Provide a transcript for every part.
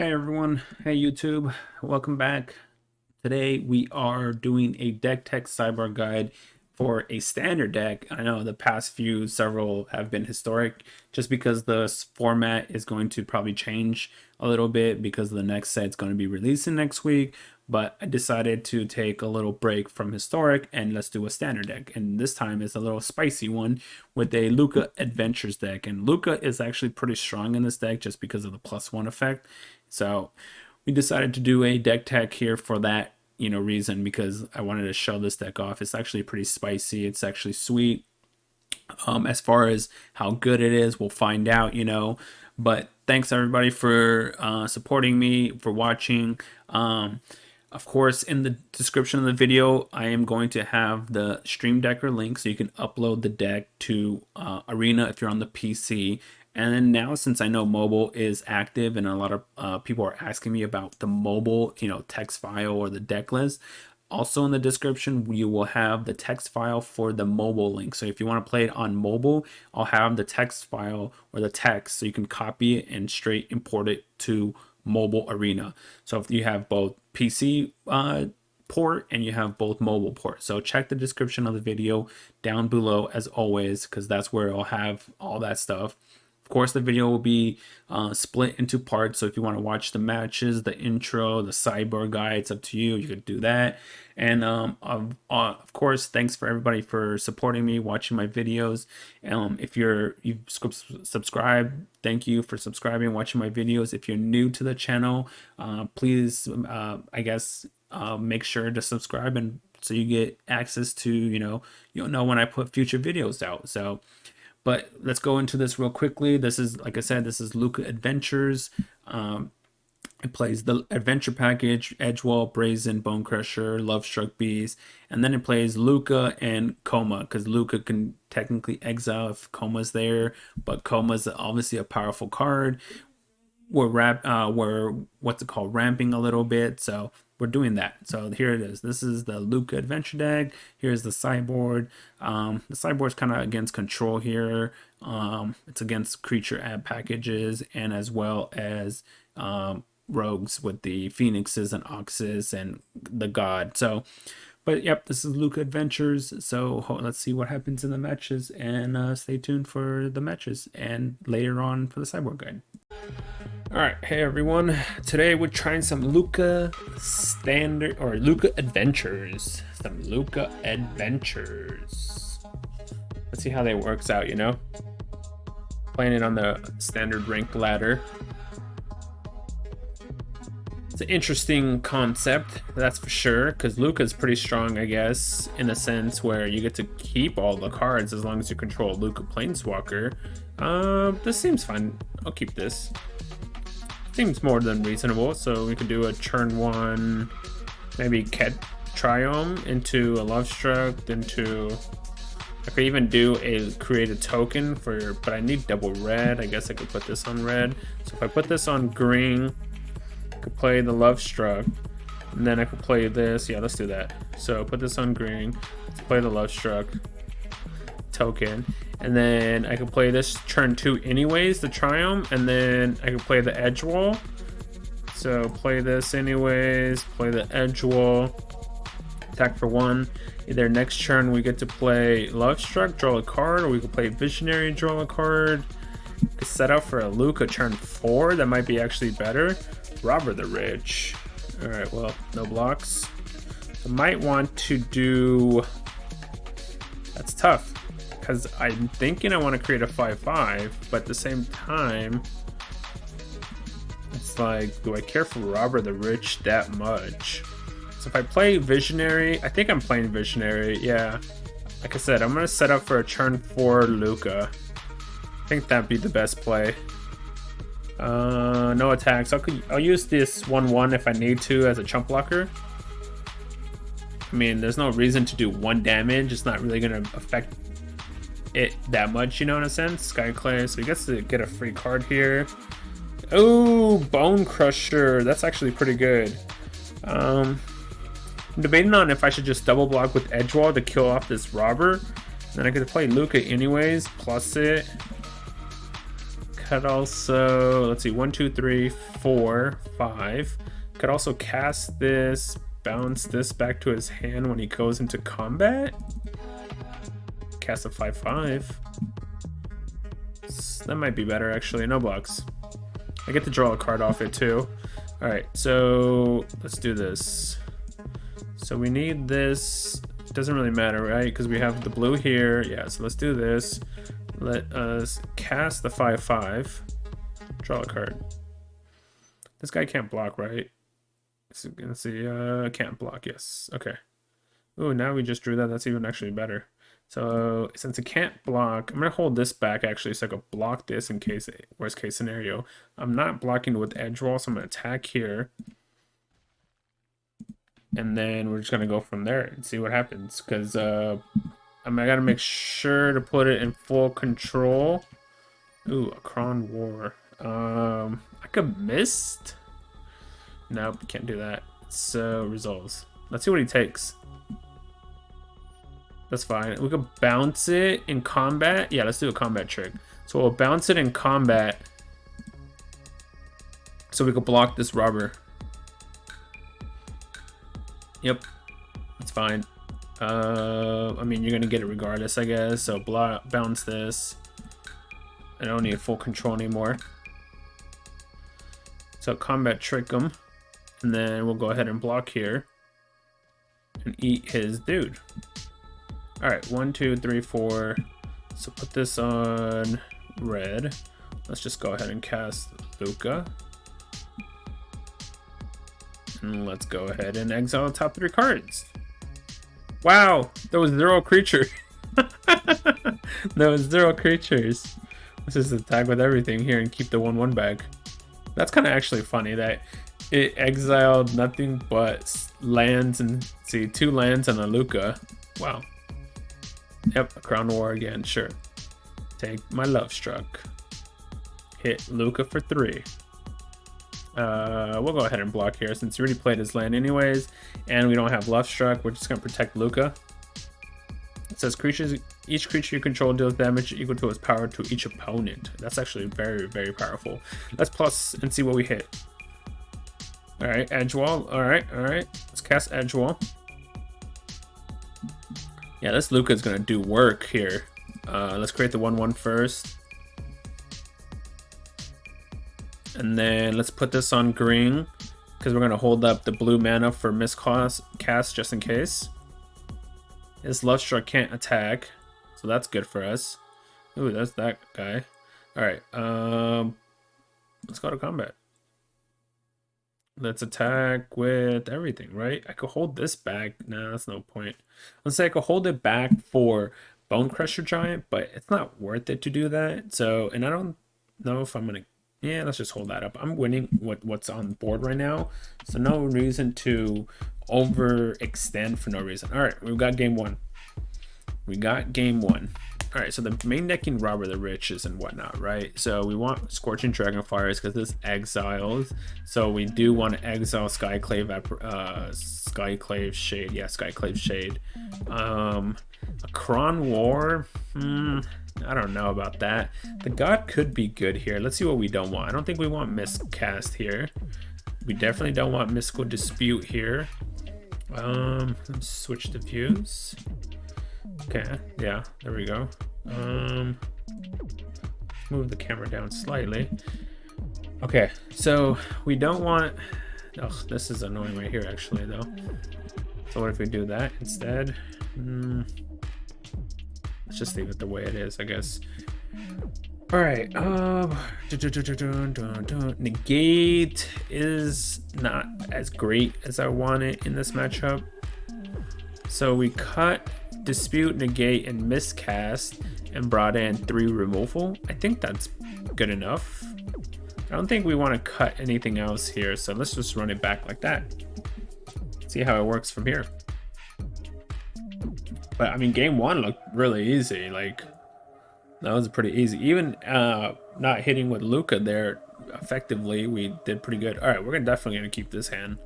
Hey everyone, hey YouTube, welcome back. Today we are doing a deck tech sidebar guide for a standard deck. I know the past several have been historic just because the format is going to probably change a little bit because the next set's going to be releasing next week. But I decided to take a little break from historic and let's do a standard deck. And this time it's a little spicy one with a Lukka Adventures deck. And Lukka is actually pretty strong in this deck just because of the +1 effect. So we decided to do a deck tech here for that reason, because I wanted to show this deck off. It's actually pretty spicy. It's actually sweet. As far as how good it is, we'll find out, But thanks everybody for supporting me, for watching. Of course, in the description of the video, I am going to have the Stream Decker link so you can upload the deck to Arena if you're on the PC. And then now, since I know mobile is active and a lot of people are asking me about the mobile, text file or the deck list, also in the description, you will have the text file for the mobile link. So if you want to play it on mobile, I'll have the text file or the text so you can copy it and straight import it to mobile Arena. So if you have both PC port and you have both mobile port, so check the description of the video down below as always, because that's where I'll have all that stuff. Of course, the video will be split into parts, so if you want to watch the matches, the intro, the sideboard guide, it's up to you. You could do that. And of course, thanks for everybody for supporting me, watching my videos. If you've subscribed, thank you for subscribing, watching my videos. If you're new to the channel, please, make sure to subscribe, and so you get access to, you'll know when I put future videos out. But let's go into this real quickly. This is, like I said, this is Lukka Adventures. It plays the adventure package, Edgewall, Brazen, Bone Crusher, Love Struck Beast, and then it plays Lukka and Coma, because Lukka can technically exile if Coma's there, but Coma's obviously a powerful card. We're ramping a little bit, so we're doing that. So here it is. This is the Lukka Adventure deck. Here's the sideboard. The sideboard's kind of against control here. It's against creature add packages, and as well as rogues with the Phoenixes and Oxes and the God. So, but yep, this is Lukka Adventures. So let's see what happens in the matches, and stay tuned for the matches and later on for the sideboard guide. Alright, hey everyone. Today we're trying some Lukka Standard or Lukka Adventures. Some Lukka Adventures. Let's see how that works out, Playing it on the standard rank ladder. It's an interesting concept, that's for sure, because Lukka's pretty strong, I guess, in a sense where you get to keep all the cards as long as you control Lukka Planeswalker. This seems fine. I'll keep this. Seems more than reasonable, so we could do a turn 1, maybe Ket Triome into a Love Struck, into... I could even do create a token for, but I need double red. I guess I could put this on red. So if I put this on green, I could play the Love Struck, and then I could play this. Yeah, let's do that. So put this on green, let's play the Love Struck token, and then I could play this turn 2 anyways, the Triumph, and then I could play the Edgewall. So play this anyways, play the Edgewall, attack for 1. Either next turn we get to play Love Struck, draw a card, or we could play Visionary, draw a card. Could set up for a Lukka turn 4, that might be actually better. Robber the Rich. Alright, well, no blocks. I might want to do... That's tough, because I'm thinking I want to create a 5/5, but at the same time, it's like, do I care for Robber the Rich that much? So if I play Visionary, I think I'm playing Visionary, yeah. Like I said, I'm going to set up for a turn 4 Lukka. I think that'd be the best play. No attacks. I'll use this 1/1 if I need to as a chump blocker. I mean, there's no reason to do 1 damage. It's not really going to affect it that much, in a sense. Skyclay, so he gets to get a free card here. Oh, Bone Crusher. That's actually pretty good. I'm debating on if I should just double block with Edgewall to kill off this robber. Then I could play Lukka anyways, plus it. Could also, let's see, 1, 2, 3, 4, 5. Could also cast this, bounce this back to his hand when he goes into combat. Cast a 5/5. That might be better actually. No blocks. I get to draw a card off it too. All right, so let's do this. So we need this. It doesn't really matter, right? Because we have the blue here. Yeah, so let's do this. Let us cast the 5/5. Draw a card. This guy can't block, right? Let's see. Can't block. Yes. Okay. Ooh, now we just drew that. That's even actually better. So since it can't block, I'm gonna hold this back actually, so I could block this in case worst case scenario. I'm not blocking with Edgewall, so I'm gonna attack here, and then we're just gonna go from there and see what happens. Because I gotta make sure to put it in full control. Ooh, a Crown War. I could missed. Nope, can't do that. So resolves. Let's see what he takes. That's fine. We could bounce it in combat. Yeah, let's do a combat trick. So we'll bounce it in combat so we could block this robber. Yep, that's fine. I mean, you're gonna get it regardless, I guess. So bounce this. I don't need full control anymore. So combat trick him, and then we'll go ahead and block here and eat his dude. All right, 1, 2, 3, 4. So put this on red. Let's just go ahead and cast Lukka. And let's go ahead and exile the top 3 cards. Wow, there was 0 creature. There was 0 creatures. Let's just attack with everything here and keep the 1/1 back. That's kind of actually funny that it exiled nothing but lands and see 2 lands and a Lukka. Wow. Yep, a Crown War again, sure. Take my Love Struck. Hit Lukka for 3. We'll go ahead and block here since he already played his land anyways, and we don't have Love Struck. We're just gonna protect Lukka. It says each creature you control deals damage equal to its power to each opponent. That's actually very, very powerful. Let's plus and see what we hit. All right, Edgewall. All right. Let's cast Edgewall. Yeah, this Lukka is gonna do work here. Let's create the 1/1 first. And then let's put this on green because we're gonna hold up the blue mana for Miscast just in case. This Love Struck can't attack, so that's good for us. Ooh, that's that guy. All right, let's go to combat. Let's attack with everything, right? I could hold this back. Nah, that's no point. Let's say I could hold it back for Bone Crusher Giant, but it's not worth it to do that. So, and I don't know if I'm gonna. Yeah, let's just hold that up. I'm winning what's on board right now, so no reason to overextend for no reason. All right, we've got game 1. We got game 1. All right, so the main decking Robber the Riches and whatnot, right? So we want Scorching Dragonfires because this exiles. So we do want to exile Skyclave Shade. Yeah, Skyclave Shade. A Crown War. I don't know about that. The God could be good here. Let's see what we don't want. I don't think we want Miscast here. We definitely don't want Mystical Dispute here. Let's switch the views. Okay, yeah, there we go. Move the camera down slightly. Okay, so we don't want. Oh, this is annoying right here, actually, though. So what if we do that instead? Let's just leave it the way it is, I guess. All right. Negate is not as great as I want it in this matchup. So we cut Dispute, Negate, and Miscast and brought in 3 removal. I think that's good enough. I don't think we want to cut anything else here, so let's just run it back like that. See how it works from here. But I mean, game 1 looked really easy. Like, that was pretty easy. Even not hitting with Lukka there effectively, we did pretty good. All right, we're definitely gonna keep this hand.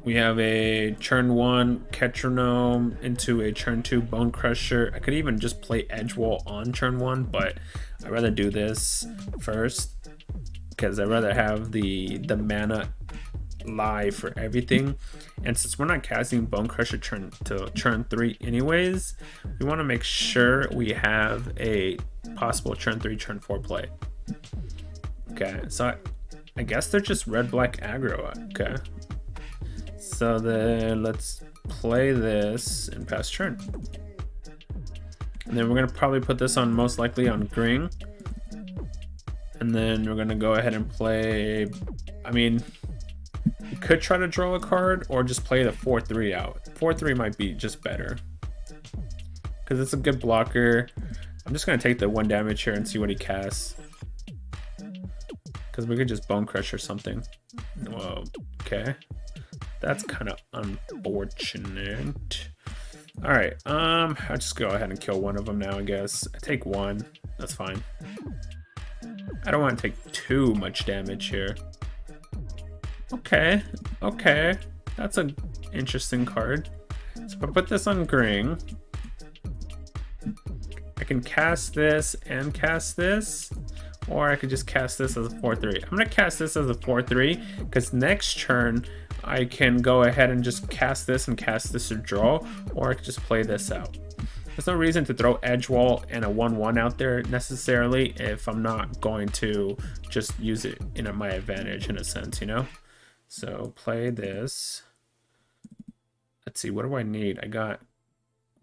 We have a turn 1 Ketronome into a turn 2 Bone Crusher. I could even just play Edgewall on turn 1, but I'd rather do this first because I'd rather have the mana live for everything. And since we're not casting Bone Crusher turn 3 anyways, we want to make sure we have a possible turn 3 turn 4 play. Okay, so I guess they're just red-black aggro. Okay, so then let's play this and pass turn. And then we're gonna probably put this on, most likely on green. And then we're gonna go ahead and play, I mean, you could try to draw a card or just play the 4-3 out. 4-3 might be just better because it's a good blocker. I'm just gonna take the 1 damage here and see what he casts, because we could just Bone Crush or something. Whoa, okay. That's kind of unfortunate. All right, I'll just go ahead and kill one of them now, I guess. I take 1, that's fine. I don't want to take too much damage here. Okay, okay. That's an interesting card. So if I put this on green, I can cast this and cast this, or I could just cast this as a 4-3. I'm gonna cast this as a 4-3 because next turn I can go ahead and just cast this and cast this to draw, or I could just play this out. There's no reason to throw Edgewall and a 1-1 out there necessarily if I'm not going to just use it in my advantage in a sense, you know? So play this. Let's see, what do I need? I got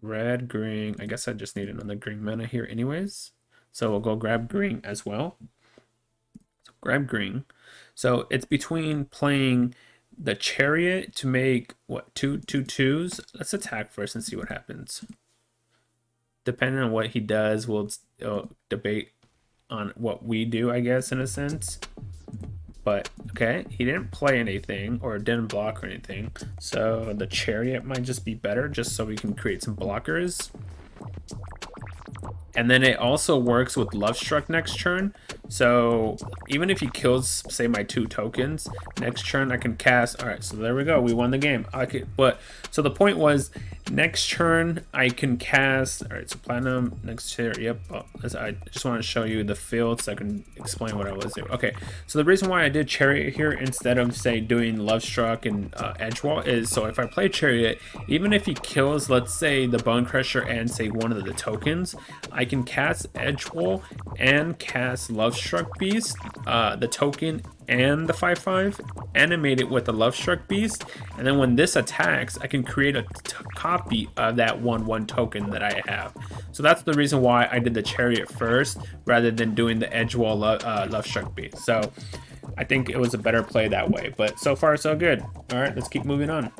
red, green. I guess I just need another green mana here anyways. So we'll go grab green as well. So grab green. So it's between playing the Chariot to make, what, 2/2s? Let's attack first and see what happens. Depending on what he does, we'll debate on what we do, I guess, in a sense. But, okay, he didn't play anything or didn't block or anything. So the Chariot might just be better just so we can create some blockers. And then it also works with Love Struck next turn. So even if he kills, say, my 2 tokens, next turn I can cast. All right, so there we go. We won the game. So the point was, next turn I can cast. All right, so Platinum next turn. Yep. Oh, I just want to show you the field so I can explain what I was doing. Okay, so the reason why I did Chariot here instead of, say, doing Love Struck and Edgewall is so if I play Chariot, even if he kills, let's say, the Bone Crusher and, say, one of the tokens, I can cast Edgewall and cast Love Struck Beast, the token and the 5/5, animate it with a Love Struck Beast, and then when this attacks, I can create a copy of that 1/1 token that I have. So that's the reason why I did the Chariot first rather than doing the Edgewall Love Struck Beast. So I think it was a better play that way, but so far so good. All right, let's keep moving on.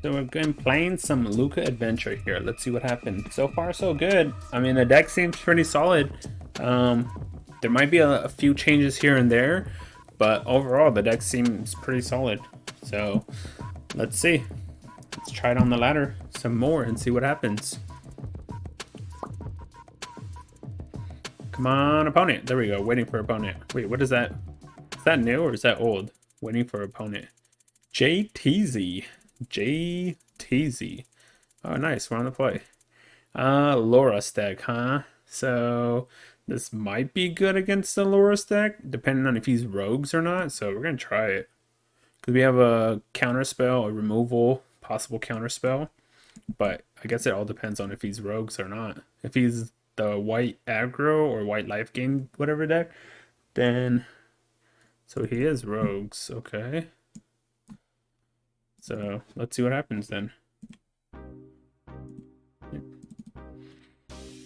So we're going playing some Lukka Adventure here. Let's see what happens. So far, so good. I mean, the deck seems pretty solid. There might be a few changes here and there, but overall, the deck seems pretty solid. So let's see. Let's try it on the ladder some more and see what happens. Come on, opponent. There we go. Waiting for opponent. Wait, what is that? Is that new or is that old? Waiting for opponent. JTZ. JTZ. Oh, nice. We're on the play. Laura stack, huh? So this might be good against the Laura stack, depending on if he's rogues or not. So we're going to try it. Because we have a counter spell, a removal, possible counter spell. But I guess it all depends on if he's rogues or not. If he's the white aggro or white life gain, whatever deck, then... So he is rogues. Okay. So let's see what happens then.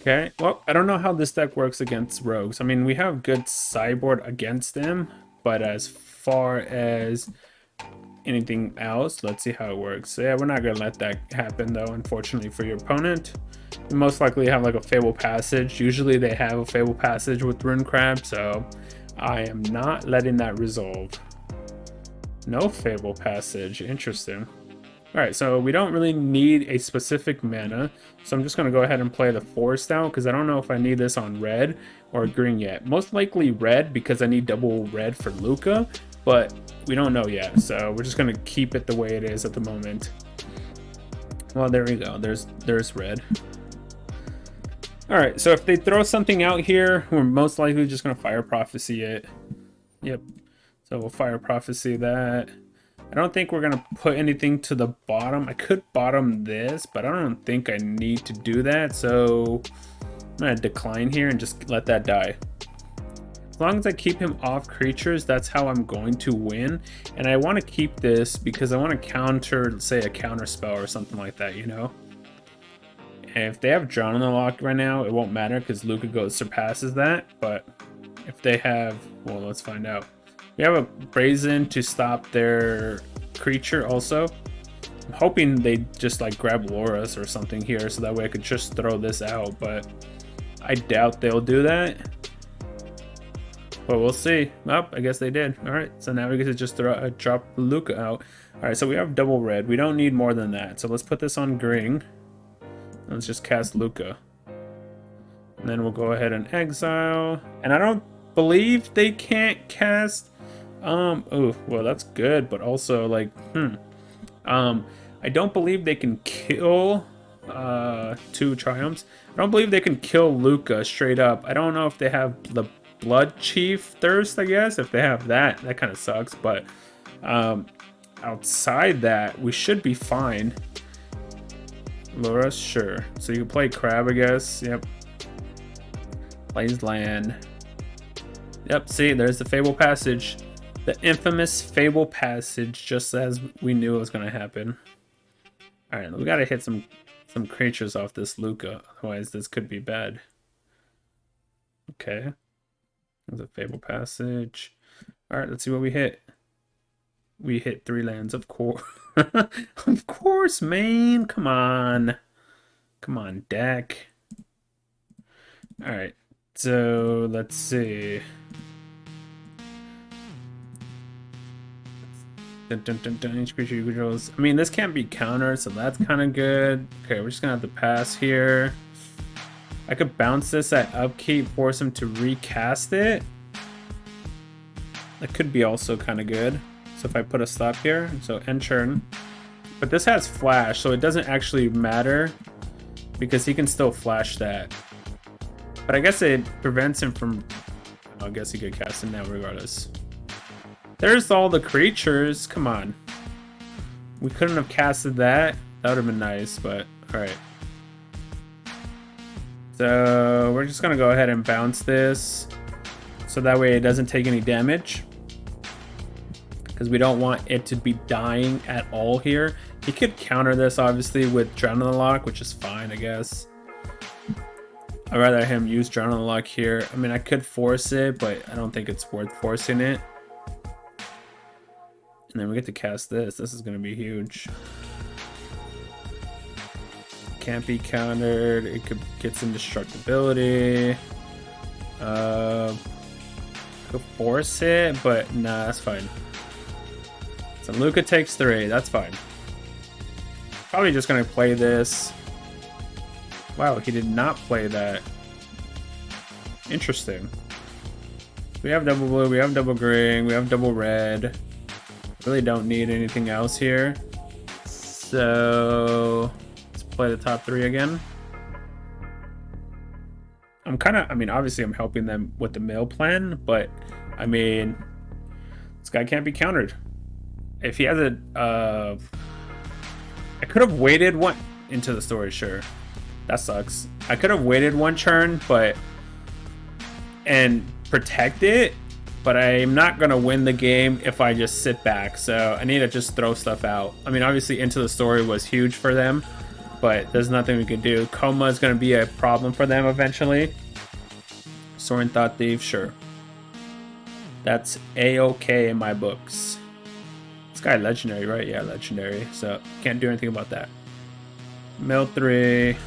Okay, well, I don't know how this deck works against rogues. I mean, we have good sideboard against them, but as far as anything else, let's see how it works. So yeah, we're not gonna let that happen though, unfortunately for your opponent. You most likely have like a Fable Passage. Usually they have a Fable Passage with Rune Crab, so I am not letting that resolve. No Fable Passage, interesting. Alright, so we don't really need a specific mana, so I'm just going to go ahead and play the Forest out, because I don't know if I need this on red or green yet. Most likely red, because I need double red for Lukka, but we don't know yet. So we're just gonna keep it the way it is at the moment. Well, there we go. There's red. All right, so if they throw something out here, we're most likely just gonna Fire Prophecy it. Yep. So we'll Fire Prophecy that. I don't think we're gonna put anything to the bottom. I could bottom this, but I don't think I need to do that. So I'm gonna decline here and just let that die. As long as I keep him off creatures, that's how I'm going to win. And I want to keep this because I want to counter, say, a counter spell or something like that, you know? And if they have Drown on the Lock right now, it won't matter because Lukka surpasses that. But if they have, well, let's find out. We have a Brazen to stop their creature also. I'm hoping they just like grab Loras or something here so that way I could just throw this out, but I doubt they'll do that. But we'll see. Oh, I guess they did. All right, so now we get to just drop Lukka out. All right, so we have double red. We don't need more than that. So let's put this on green. Let's just cast Lukka. And then we'll go ahead and exile. And I don't believe they can't cast... oh, well, that's good. But also, like, I don't believe they can kill 2 Triumphs. I don't believe they can kill Lukka straight up. I don't know if they have the Blood Chief Thirst, I guess. If they have that, that kind of sucks. But outside that, we should be fine. Loras, sure. So you can play Crab, I guess. Yep. Plays land. Yep, see, there's the Fable Passage. The infamous Fable Passage, just as we knew it was going to happen. Alright, we got to hit some creatures off this Lukka. Otherwise, this could be bad. Okay. There's a Fable Passage. Alright, let's see what we hit. We hit 3 lands, of course. Of course, man. Come on. Come on, deck. Alright, so let's see. Dun, dun, dun, dun. Each creature you control. I mean, this can't be countered, so that's kind of good. Okay, we're just gonna have to pass here. I could bounce this at upkeep, force him to recast it. That could be also kind of good. So if I put a stop here, so end turn. But this has flash, so it doesn't actually matter because he can still flash that. But I guess it prevents him from... I guess he could cast it now regardless. There's all the creatures. Come on. We couldn't have casted that. That would have been nice, but alright. So we're just going to go ahead and bounce this. So that way it doesn't take any damage. Because we don't want it to be dying at all here. He could counter this obviously with Drown on the Lock, which is fine, I guess. I'd rather him use Drown on the Lock here. I mean, I could force it, but I don't think it's worth forcing it. And then we get to cast this. This is going to be huge. Can't be countered. It could get some destructibility. Could force it, but nah, that's fine. So Lukka takes 3. That's fine. Probably just going to play this. Wow, he did not play that. Interesting. We have double blue, we have double green, we have double red. Really don't need anything else here. So let's play the top 3 again. I'm kind of, I mean, obviously I'm helping them with the mill plan, but I mean, this guy can't be countered. If he has a, I could have waited one into the story, sure. That sucks. I could have waited 1 turn, but and protect it, but I'm not gonna win the game if I just sit back. So I need to just throw stuff out. I mean, obviously Into the Story was huge for them, but there's nothing we can do. Coma is gonna be a problem for them eventually. Soaring Thought Thief, sure. That's a-okay in my books. This guy legendary, right? Yeah, legendary. So can't do anything about that. Mill 3.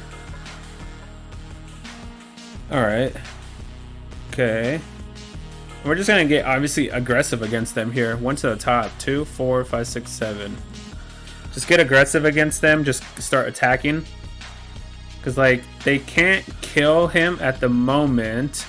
Alright. Okay. We're just gonna get obviously aggressive against them here. 1 to the top. 2, 4, 5, 6, 7. Just get aggressive against them. Just start attacking. Because, like, they can't kill him at the moment.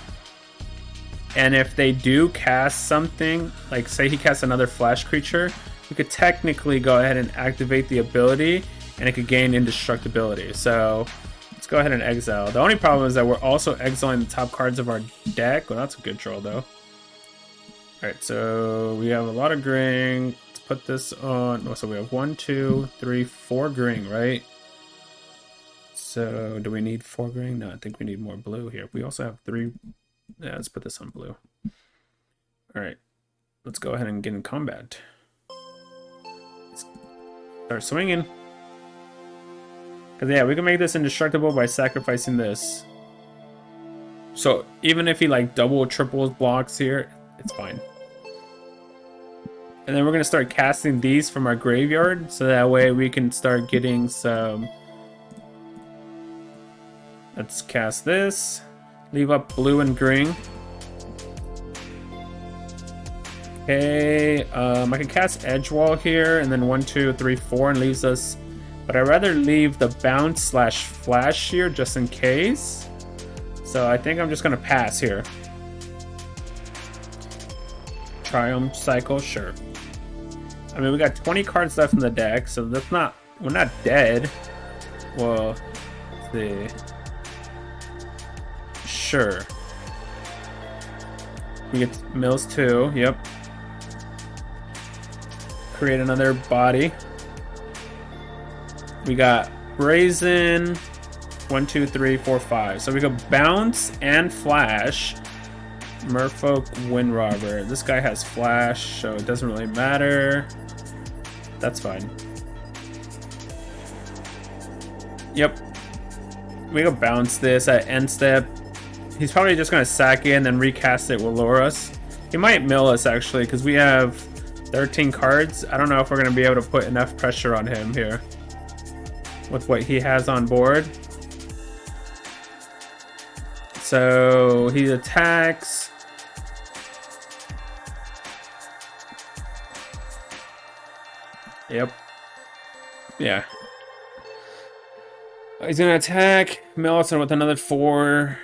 And if they do cast something, like say he casts another flash creature, we could technically go ahead and activate the ability, and it could gain indestructibility. So let's go ahead and exile. The only problem is that we're also exiling the top cards of our deck. Well, that's a good draw though. Alright, so we have a lot of green. Let's put this on. Oh, so we have 1, 2, 3, 4 green, right? So do we need 4 green? No, I think we need more blue here. We also have 3. Yeah, let's put this on blue. Alright, let's go ahead and get in combat. Start swinging. Because yeah, we can make this indestructible by sacrificing this. So even if he like double or triple blocks here, it's fine. And then we're going to start casting these from our graveyard, so that way we can start getting some... Let's cast this. Leave up blue and green. Okay, I can cast Edgewall here, and then 1, 2, 3, 4, and leaves us... But I'd rather leave the bounce slash flash here, just in case. So I think I'm just going to pass here. Triumph Cycle, sure. I mean, we got 20 cards left in the deck, so that's not... We're not dead. Well, let's see... Sure. We get mills 2, yep. Create another body. We got Brazen 1, 2, 3, 4, 5. So we go bounce and flash. Merfolk Wind Robber. This guy has flash, so it doesn't really matter. That's fine. Yep. We go bounce this at end step. He's probably just going to sack it and then recast it with Loras. He might mill us, actually, because we have 13 cards. I don't know if we're going to be able to put enough pressure on him here with what he has on board. So he attacks. Yep. Yeah. He's going to attack Millicent with another 4.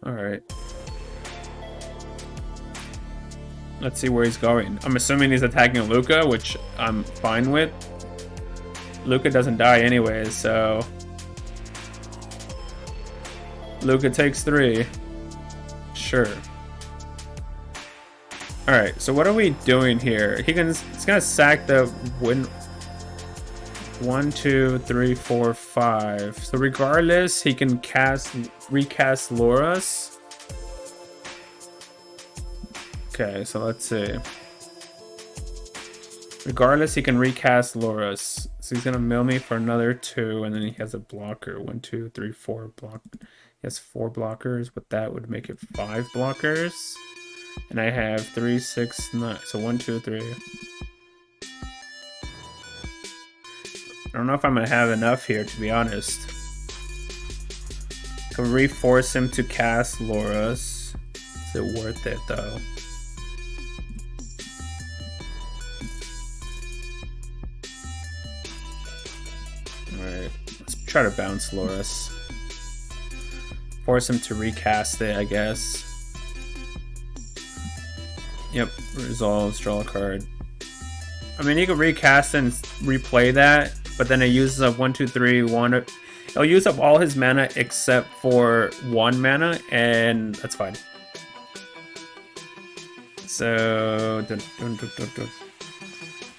Alright. Let's see where he's going. I'm assuming he's attacking Lukka, which I'm fine with. Lukka doesn't die anyways, so... Lukka takes 3. Sure. Alright, so what are we doing here? He's gonna sack the win... 1, 2, 3, 4, 5. So regardless, he can recast Loras. Okay, so let's see. Regardless, he can recast Loras. So he's gonna mill me for another 2, and then he has a blocker. 1, 2, 3, 4 block. He has 4 blockers, but that would make it 5 blockers. And I have 3, 6, 9. So 1, 2, 3. I don't know if I'm gonna have enough here, to be honest. I can reforce him to cast Loras. Is it worth it though? Alright, let's try to bounce Loras. Force him to recast it, I guess. Yep, resolves, draw a card. I mean, you can recast and replay that, but then it uses up 1, 2, 3, 1. It'll use up all his mana except for 1 mana, and that's fine. So,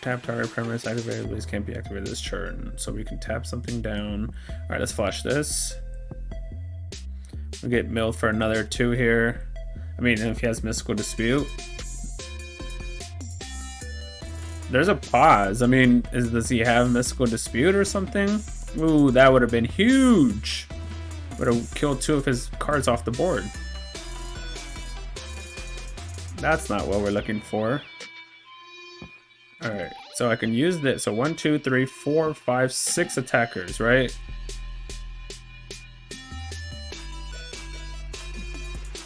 tap target premise activated, but this can't be activated this turn. So we can tap something down. Alright, let's flash this. We'll get milled for another 2 here. I mean, if he has Mystical Dispute. There's a pause. I mean, does he have Mystical Dispute or something? Ooh, that would have been huge. Would have killed 2 of his cards off the board. That's not what we're looking for. Alright, so I can use this. So 1, 2, 3, 4, 5, 6 attackers, right?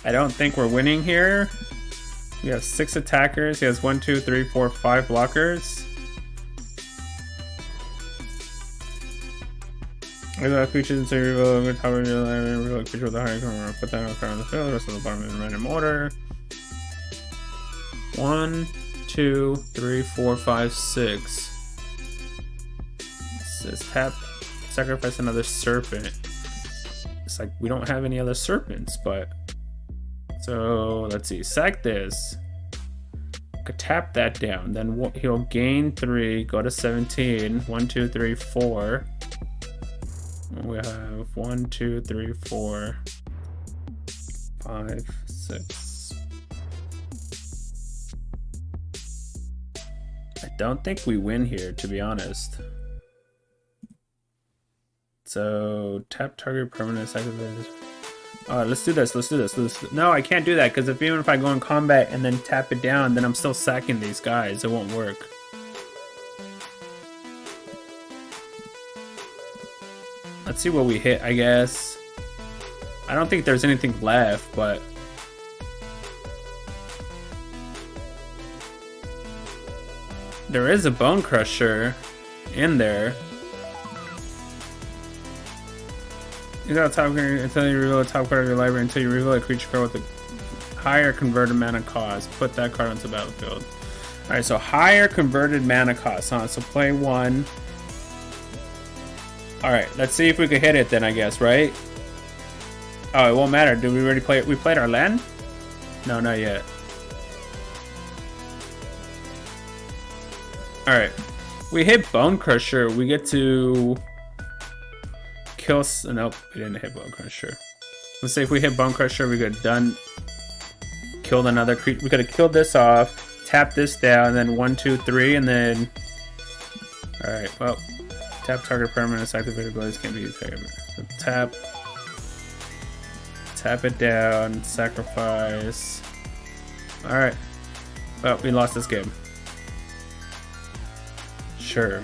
I don't think we're winning here. We have 6 attackers. He has 1, 2, 3, 4, 5 blockers. If creatures to reveal over top of your reveal a creature with a higher card, put that card on the field, the rest of the bottom in random order. 1, 2, 3, 4, 5, 6. It says tap, sacrifice another serpent. It's like we don't have any other serpents, but so let's see. Sack this. Could tap that down. Then he'll gain 3, go to 17. 1, 2, 3, 4. We have 1, 2, 3, 4, 5, 6. I don't think we win here, to be honest. So tap target permanent sacrifice. Let's do this. Let's do this. No, I can't do that because even if I go in combat and then tap it down, then I'm still sacking these guys. It won't work. Let's see what we hit, I guess. I don't think there's anything left, but there is a Bone Crusher in there. You got a top card until you reveal a top card of your library until you reveal a creature card with a higher converted mana cost. Put that card onto the battlefield. Alright, so higher converted mana cost, huh? So play 1. Alright, let's see if we can hit it then, I guess, right? Oh, it won't matter. Did we already play it? We played our land? No, not yet. Alright. We hit Bone Crusher. We get to kill. Nope, we didn't hit Bone Crusher. Let's say if we hit Bone Crusher, we could have killed another creature. We could have killed this off, tap this down, and then 1, 2, 3, and then. Alright, well. Tap target permanent activated abilities can be used. So tap it down, sacrifice. Alright. Well, we lost this game. Sure.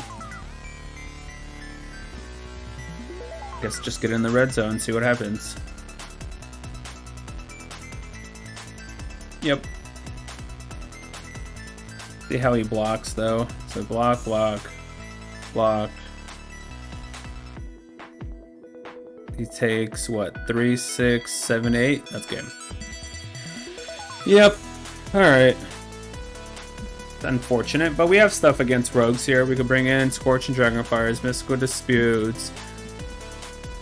Guess just get in the red zone, see what happens. Yep. See how he blocks though. So block, block, block. He takes what? 3, 6, 7, 8. That's game. Yep. Alright. Unfortunate, but we have stuff against rogues here. We could bring in Scorching Dragonfires, Mystical Disputes,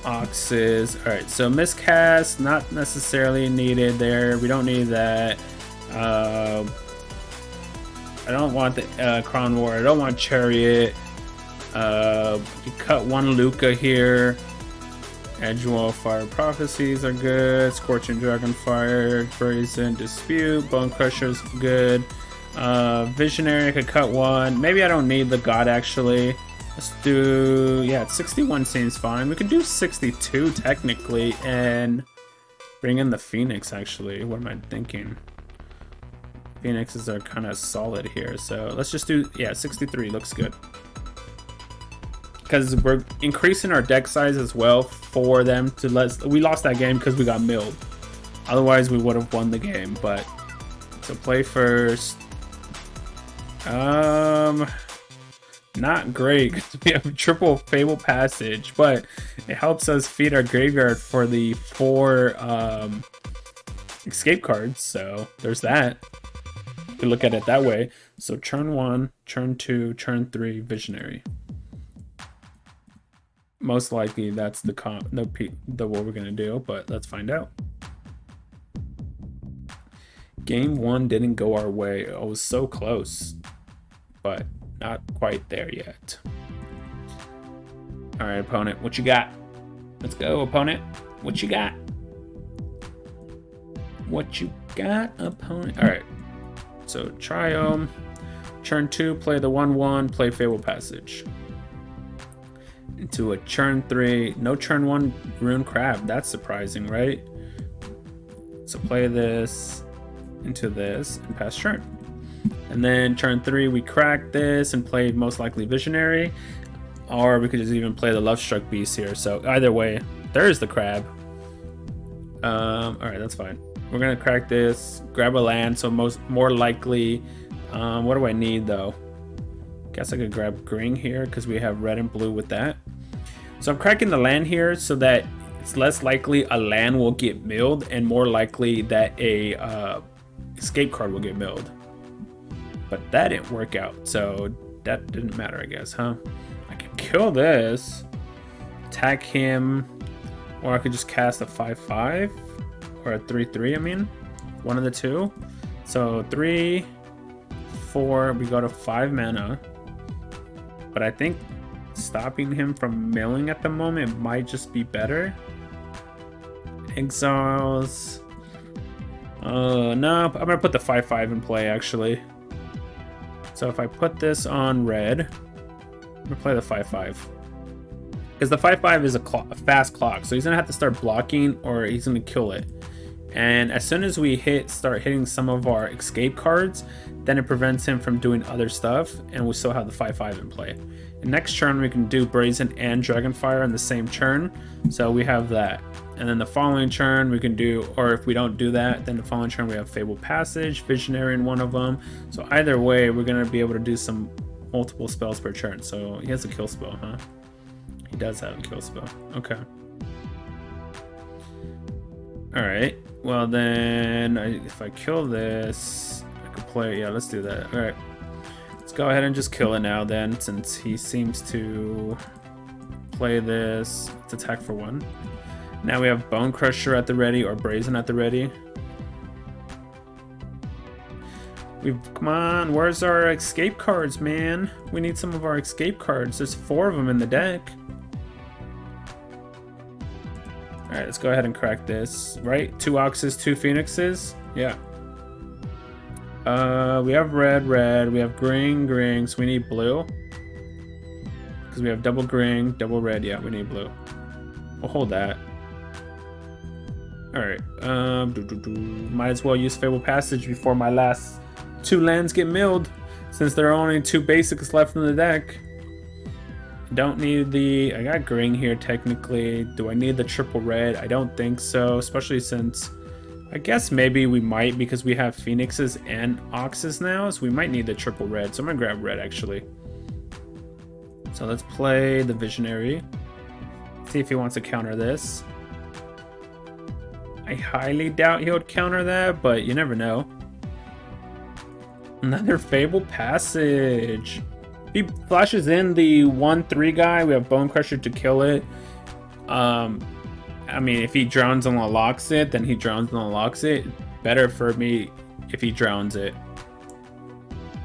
Oxes. Alright, so Miscast, not necessarily needed there. We don't need that. I don't want the Crown War. I don't want Chariot. You cut one Lukka here. Edgewall Fire Prophecies are good. Scorching Dragonfire, Brazen Dispute, Bone Crusher's good. Visionary, I could cut one. Maybe I don't need the God actually. Let's do, yeah, 61 seems fine. We could do 62 technically and bring in the Phoenix actually. What am I thinking? Phoenixes are kind of solid here. So let's just do, yeah, 63 looks good. Because we're increasing our deck size as well for them to we lost that game because we got milled. Otherwise we would have won the game, but so play first. Not great because we have triple Fable Passage, but it helps us feed our graveyard for the 4 escape cards, so there's that. You can look at it that way. So turn 1, turn 2, turn 3, Visionary. Most likely that's the what we're gonna do, but let's find out. Game 1 didn't go our way. It was so close, but not quite there yet. All right, opponent, what you got? Let's go, opponent. What you got? What you got, opponent? All right. So Triome. Turn 2, play the 1/1. Play Fable Passage. Into a turn 3, no turn 1 Rune Crab. That's surprising, right? So play this into this and pass turn. And then turn 3, we crack this and play most likely Visionary. Or we could just even play the Lovestruck Beast here. So either way, there's the crab. Alright, that's fine. We're gonna crack this, grab a land, so more likely, what do I need though? Guess I could grab green here because we have red and blue with that. So I'm cracking the land here so that it's less likely a land will get milled and more likely that a escape card will get milled. But that didn't work out, so that didn't matter, I guess, huh? I can kill this, attack him, or I could just cast a 5/5 or a 3/3. I mean, one of the two. So 3, 4. We go to 5 mana. But I think stopping him from milling at the moment might just be better. Exiles. No, I'm gonna put the 5/5 in play actually. So if I put this on red, I'm gonna play the 5/5. Because the 5/5 is a fast clock, so he's gonna have to start blocking or he's gonna kill it. And as soon as we start hitting some of our escape cards, then it prevents him from doing other stuff, and we still have the 5/5 in play. And next turn we can do Brazen and Dragonfire in the same turn, so we have that. And then the following turn we can do, or if we don't do that, then the following turn we have Fabled Passage, Visionary in one of them. So either way, we're gonna be able to do some multiple spells per turn. So he has a kill spell, huh? He does have a kill spell. Okay. All right. Well then, if I kill this, I could play. Yeah, let's do that. All right. Let's go ahead and just kill it now then, since he seems to play this. Let's attack for 1. Now we have Bone Crusher at the ready or Brazen at the ready. Come on, where's our escape cards, man? We need some of our escape cards. There's 4 of them in the deck. Alright, let's go ahead and crack this. Right? 2 Oxes, 2 Phoenixes. Yeah. We have red, we have green, so we need blue. Because we have double green, double red. Yeah, we need blue. We'll hold that. Alright. Might as well use Fabled Passage before my last 2 lands get milled, since there are only 2 basics left in the deck. Don't need the... I got green here technically. Do I need the triple red? I don't think so, especially since... I guess maybe we might, because we have Phoenixes and Oxes now, so we might need the triple red. So I'm gonna grab red actually. So let's play the Visionary. See if he wants to counter this. I highly doubt he would counter that, but you never know. Another Fabled Passage. If he flashes in the 1/3 guy, we have Bone Crusher to kill it. I mean, if he drowns and unlocks it, then he drowns and unlocks it. Better for me if he drowns it.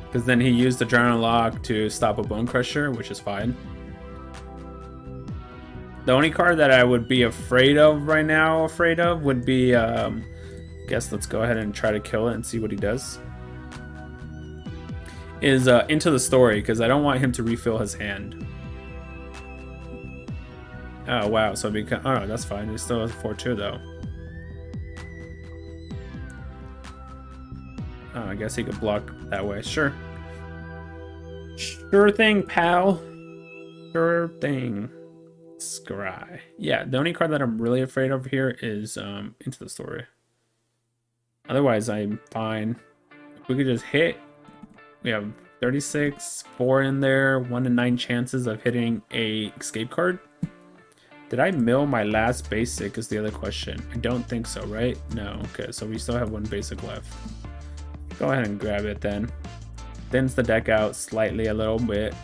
Because then he used the Drown Unlock to stop a Bone Crusher, which is fine. The only card that I would be afraid of right now, would be, guess let's go ahead and try to kill it and see what he does. Is Into the Story, because I don't want him to refill his hand. Oh wow, so oh, that's fine. He still has 4/2 though. Oh, I guess he could block that way. Sure. Sure thing, pal. Sure thing. Scry. Yeah, the only card that I'm really afraid of here is Into the Story. Otherwise, I'm fine. If we could just hit, we have 36, 4 in there, 1 in 9 chances of hitting a escape card. Did I mill my last basic is the other question. I don't think so, right? No. Okay, so we still have 1 basic left. Go ahead and grab it then. Thins the deck out slightly a little bit.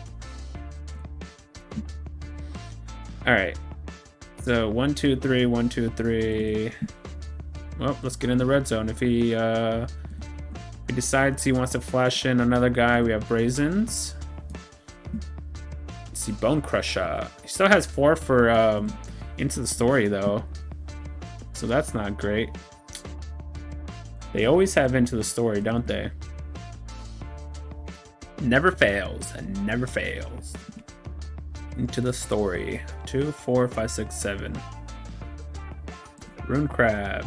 Alright. So 1, 2, 3, 1, 2, 3. Well, let's get in the red zone. If he decides he wants to flash in another guy, we have Brazens. See, Bone Crusher. He still has 4 for Into the Story though, so that's not great. They always have Into the Story, don't they? Never fails and never fails. Into the Story. 2, 4, 5, 6, 7. Rune Crab.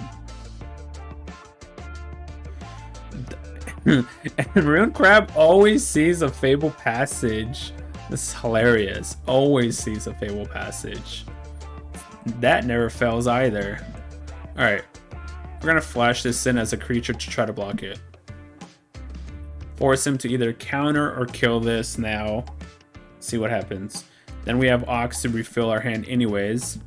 And Rune Crab always sees a Fabled Passage. This is hilarious. Always sees a Fabled Passage. That never fails either. Alright. We're gonna flash this in as a creature to try to block it. Force him to either counter or kill this now. See what happens. Then we have Ox to refill our hand anyways.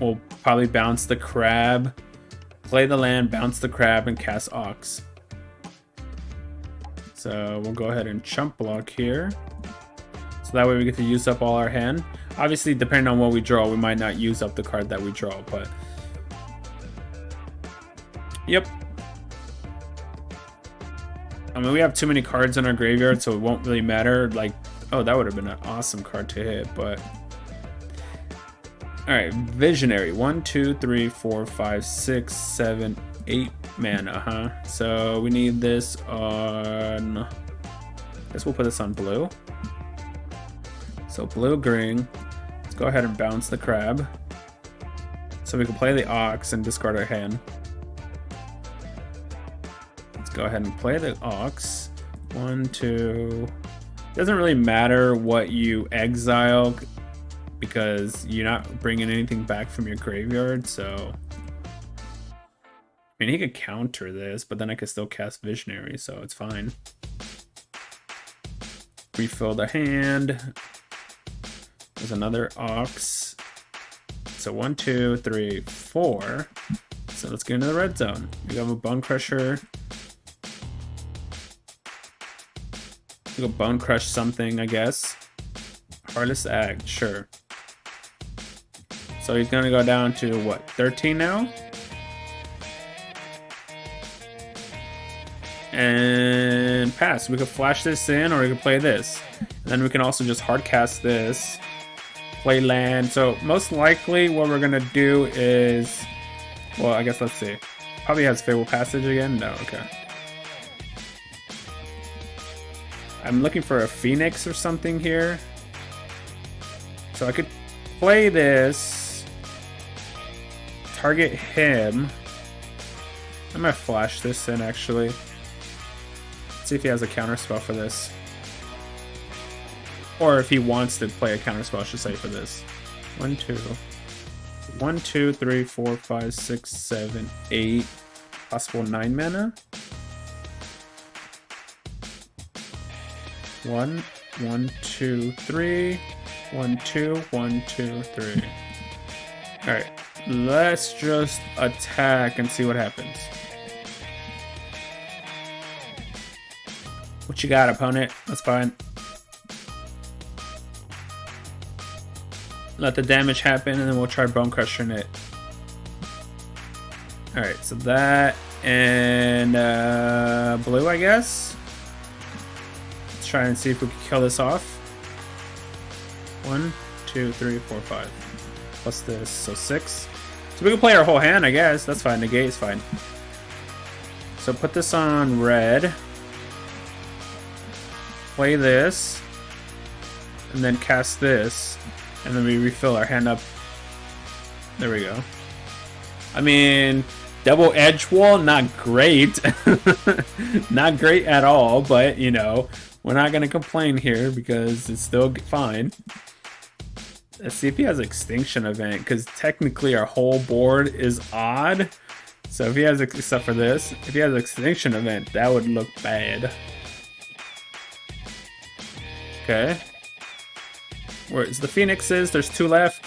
We'll probably bounce the crab. Play the land, bounce the crab, and cast Ox. So we'll go ahead and chump block here. So that way we get to use up all our hand. Obviously, depending on what we draw, we might not use up the card that we draw, but... Yep. I mean, we have too many cards in our graveyard, so it won't really matter. Like, oh, that would have been an awesome card to hit, but... Alright, Visionary. 1, 2, 3, 4, 5, 6, 7, 8 mana, huh? So we need this on... I guess we'll put this on blue. So blue, green. Let's go ahead and bounce the crab. So we can play the ox and discard our hand. Let's go ahead and play the ox. 1, 2. Doesn't really matter what you exile because you're not bringing anything back from your graveyard, so... I mean, he could counter this, but then I could still cast Visionary, so it's fine. Refill the hand. There's another ox. So 1, 2, 3, 4. So let's get into the red zone. We have a Bone Crusher. We'll go Bone Crush something, I guess. Heartless Act, sure. So he's gonna go down to what, 13 now? And pass. We could flash this in, or we could play this. And then we can also just hard cast this. Play land. So most likely what we're gonna do is, well, I guess let's see. Probably has Fable Passage again. No, okay. I'm looking for a Phoenix or something here. So I could play this, target him. I'm gonna flash this in actually. Let's see if he has a counter spell for this. Or if he wants to play a counter spell, I should say, for this. 1, 2. 1, 2, 3, 4, 5, 6, 7, 8. Possible 9 mana. 1, 1, 2, 3. 1, 2, 1, 2, 3. Alright. Let's just attack and see what happens. What you got, opponent? That's fine. Let the damage happen, and then we'll try Bone Crushing it. Alright, so that and blue, I guess. Let's try and see if we can kill this off. 1, 2, 3, 4, 5. Plus this, so 6. So we can play our whole hand, I guess. That's fine. Negate is fine. So put this on red. Play this. And then cast this. And then we refill our hand up. There we go. I mean, double Edgewall, not great. Not great at all, but, you know, we're not going to complain here because it's still fine. Let's see if he has Extinction Event, because technically our whole board is odd. So if he has, except for this, if he has Extinction Event, that would look bad. Okay. Where's the Phoenixes? There's 2 left.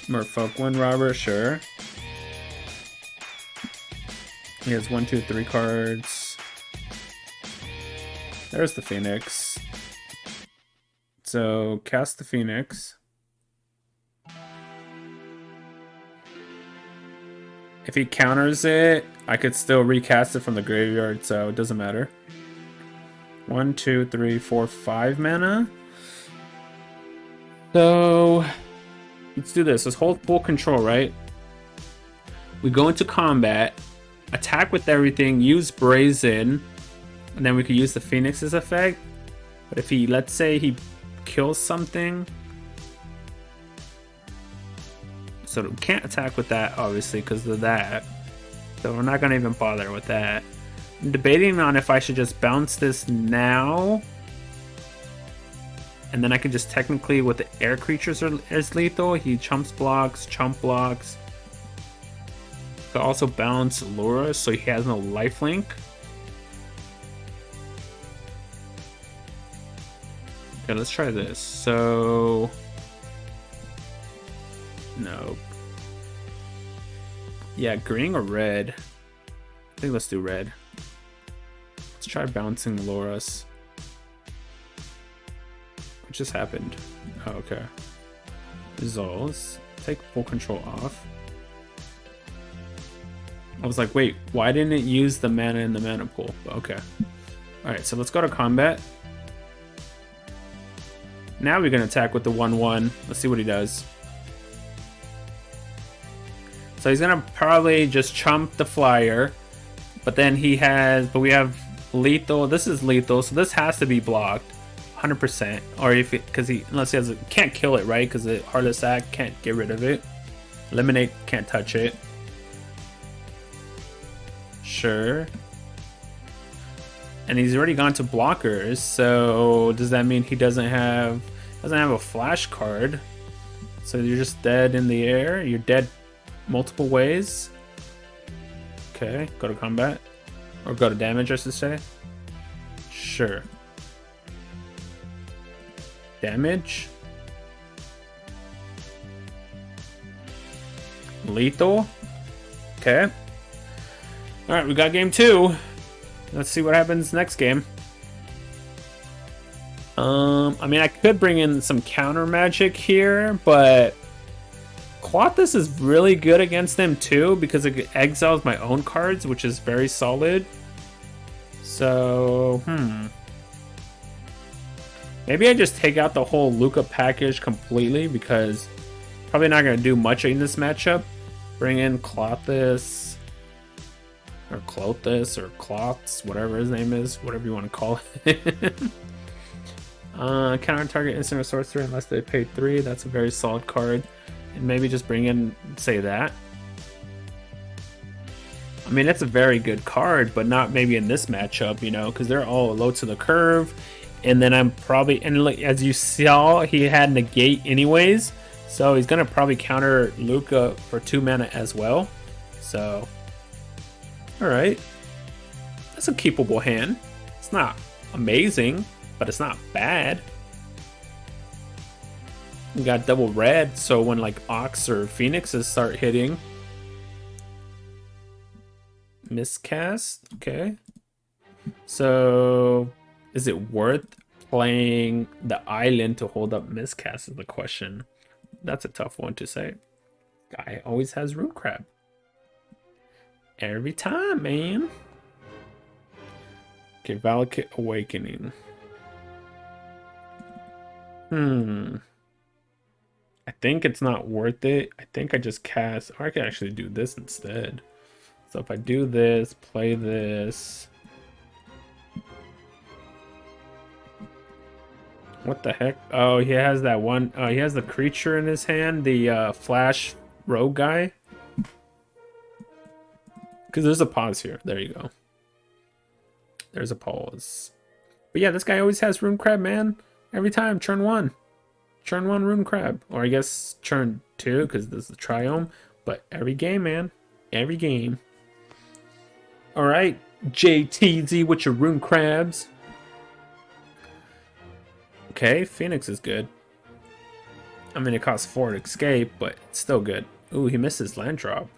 Merfolk Wind Robber, sure. He has 1, 2, 3 cards. There's the Phoenix. So cast the Phoenix. If he counters it, I could still recast it from the graveyard, so it doesn't matter. 1, 2, 3, 4, 5 mana. So let's do this. Let's hold full control, right? We go into combat, attack with everything, use Brazen, and then we could use the Phoenix's effect. But if he, let's say he kills something, so we can't attack with that, obviously, because of that. So we're not going to even bother with that. I'm debating on if I should just bounce this now, and then I can just technically, with the air creatures is lethal, he chump blocks. Could also bounce Laura, so he has no lifelink. Okay, let's try this. So, no. Yeah, green or red? I think let's do red. Let's try bouncing Loras. What just happened? Oh, okay. Resolves. Take full control off. I was like, wait, why didn't it use the mana in the mana pool? Okay. Alright, so let's go to combat. Now we're going to attack with the 1/1. Let's see what he does. So he's going to probably just chump the flyer. But then he has... But we have lethal. This is lethal, so this has to be blocked. 100%. Or if it... Because he... Unless he has... Can't kill it, right? Because the Heartless Act can't get rid of it. Eliminate, can't touch it. Sure. And he's already gone to blockers, so does that mean he doesn't have a flash card? So you're just dead in the air? You're dead multiple ways? Okay, go to combat. Or go to damage, I should say. Sure. Damage. Lethal. Okay. Alright, we got game 2. Let's see what happens next game. I mean, I could bring in some counter magic here, but Clothis is really good against them too because it exiles my own cards, which is very solid. So, maybe I just take out the whole Lukka package completely because probably not going to do much in this matchup. Bring in Clothis. Or Clothis, or Cloths, whatever his name is, whatever you want to call it. Counter target instant or sorcerer unless they pay 3. That's a very solid card. And maybe just bring in, say that. I mean, it's a very good card, but not maybe in this matchup, you know, because they're all low to the curve. And then I'm probably, and as you saw, he had Negate anyways. So he's going to probably counter Lukka for 2 mana as well. So... Alright, that's a keepable hand. It's not amazing, but it's not bad. We got double red, so when like Ox or Phoenixes start hitting. Miscast, okay. So, is it worth playing the island to hold up Miscast is the question. That's a tough one to say. Guy always has Rune Crab. Every time, man. Okay, Valakut Awakening. I think it's not worth it. I think I just cast... Or I can actually do this instead. So if I do this, play this... What the heck? Oh, he has that one... he has the creature in his hand. The Flash Rogue guy. Because there's a pause here. There you go. There's a pause. But yeah, this guy always has Rune Crab, man. Every time. Turn 1. Turn 1 Rune Crab. Or I guess turn 2, because this is the Triome. But every game, man. Every game. Alright. JTZ with your Rune Crabs. Okay, Phoenix is good. I mean, it costs 4 to escape, but it's still good. Ooh, he missed his land drop.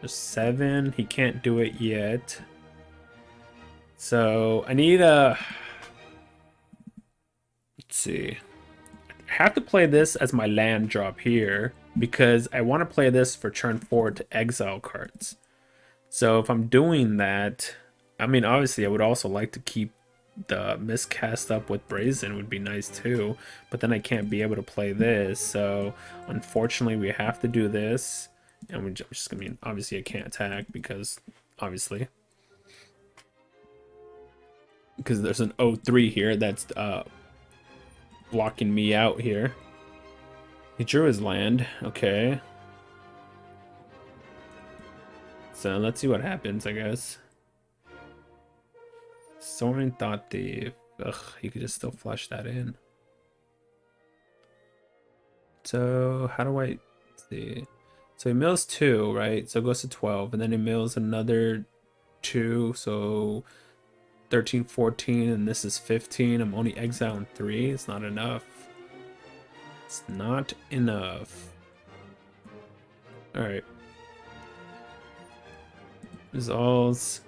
7. He can't do it yet. So I need a... Let's see. I have to play this as my land drop here because I want to play this for turn 4 to exile cards. So if I'm doing that, I mean, obviously I would also like to keep the Miscast up with Brazen would be nice too, but then I can't be able to play this. So unfortunately we have to do this. And we're just gonna mean obviously I can't attack because obviously because there's an 0-3 here that's blocking me out here. He drew his land, okay. So let's see what happens, I guess. Someone thought the he could just still flush that in. So how do I see? So he mills 2, right? So it goes to 12, and then he mills another 2, so 13, 14, and this is 15. I'm only exiling 3. It's not enough. It's not enough. Alright. Resolves.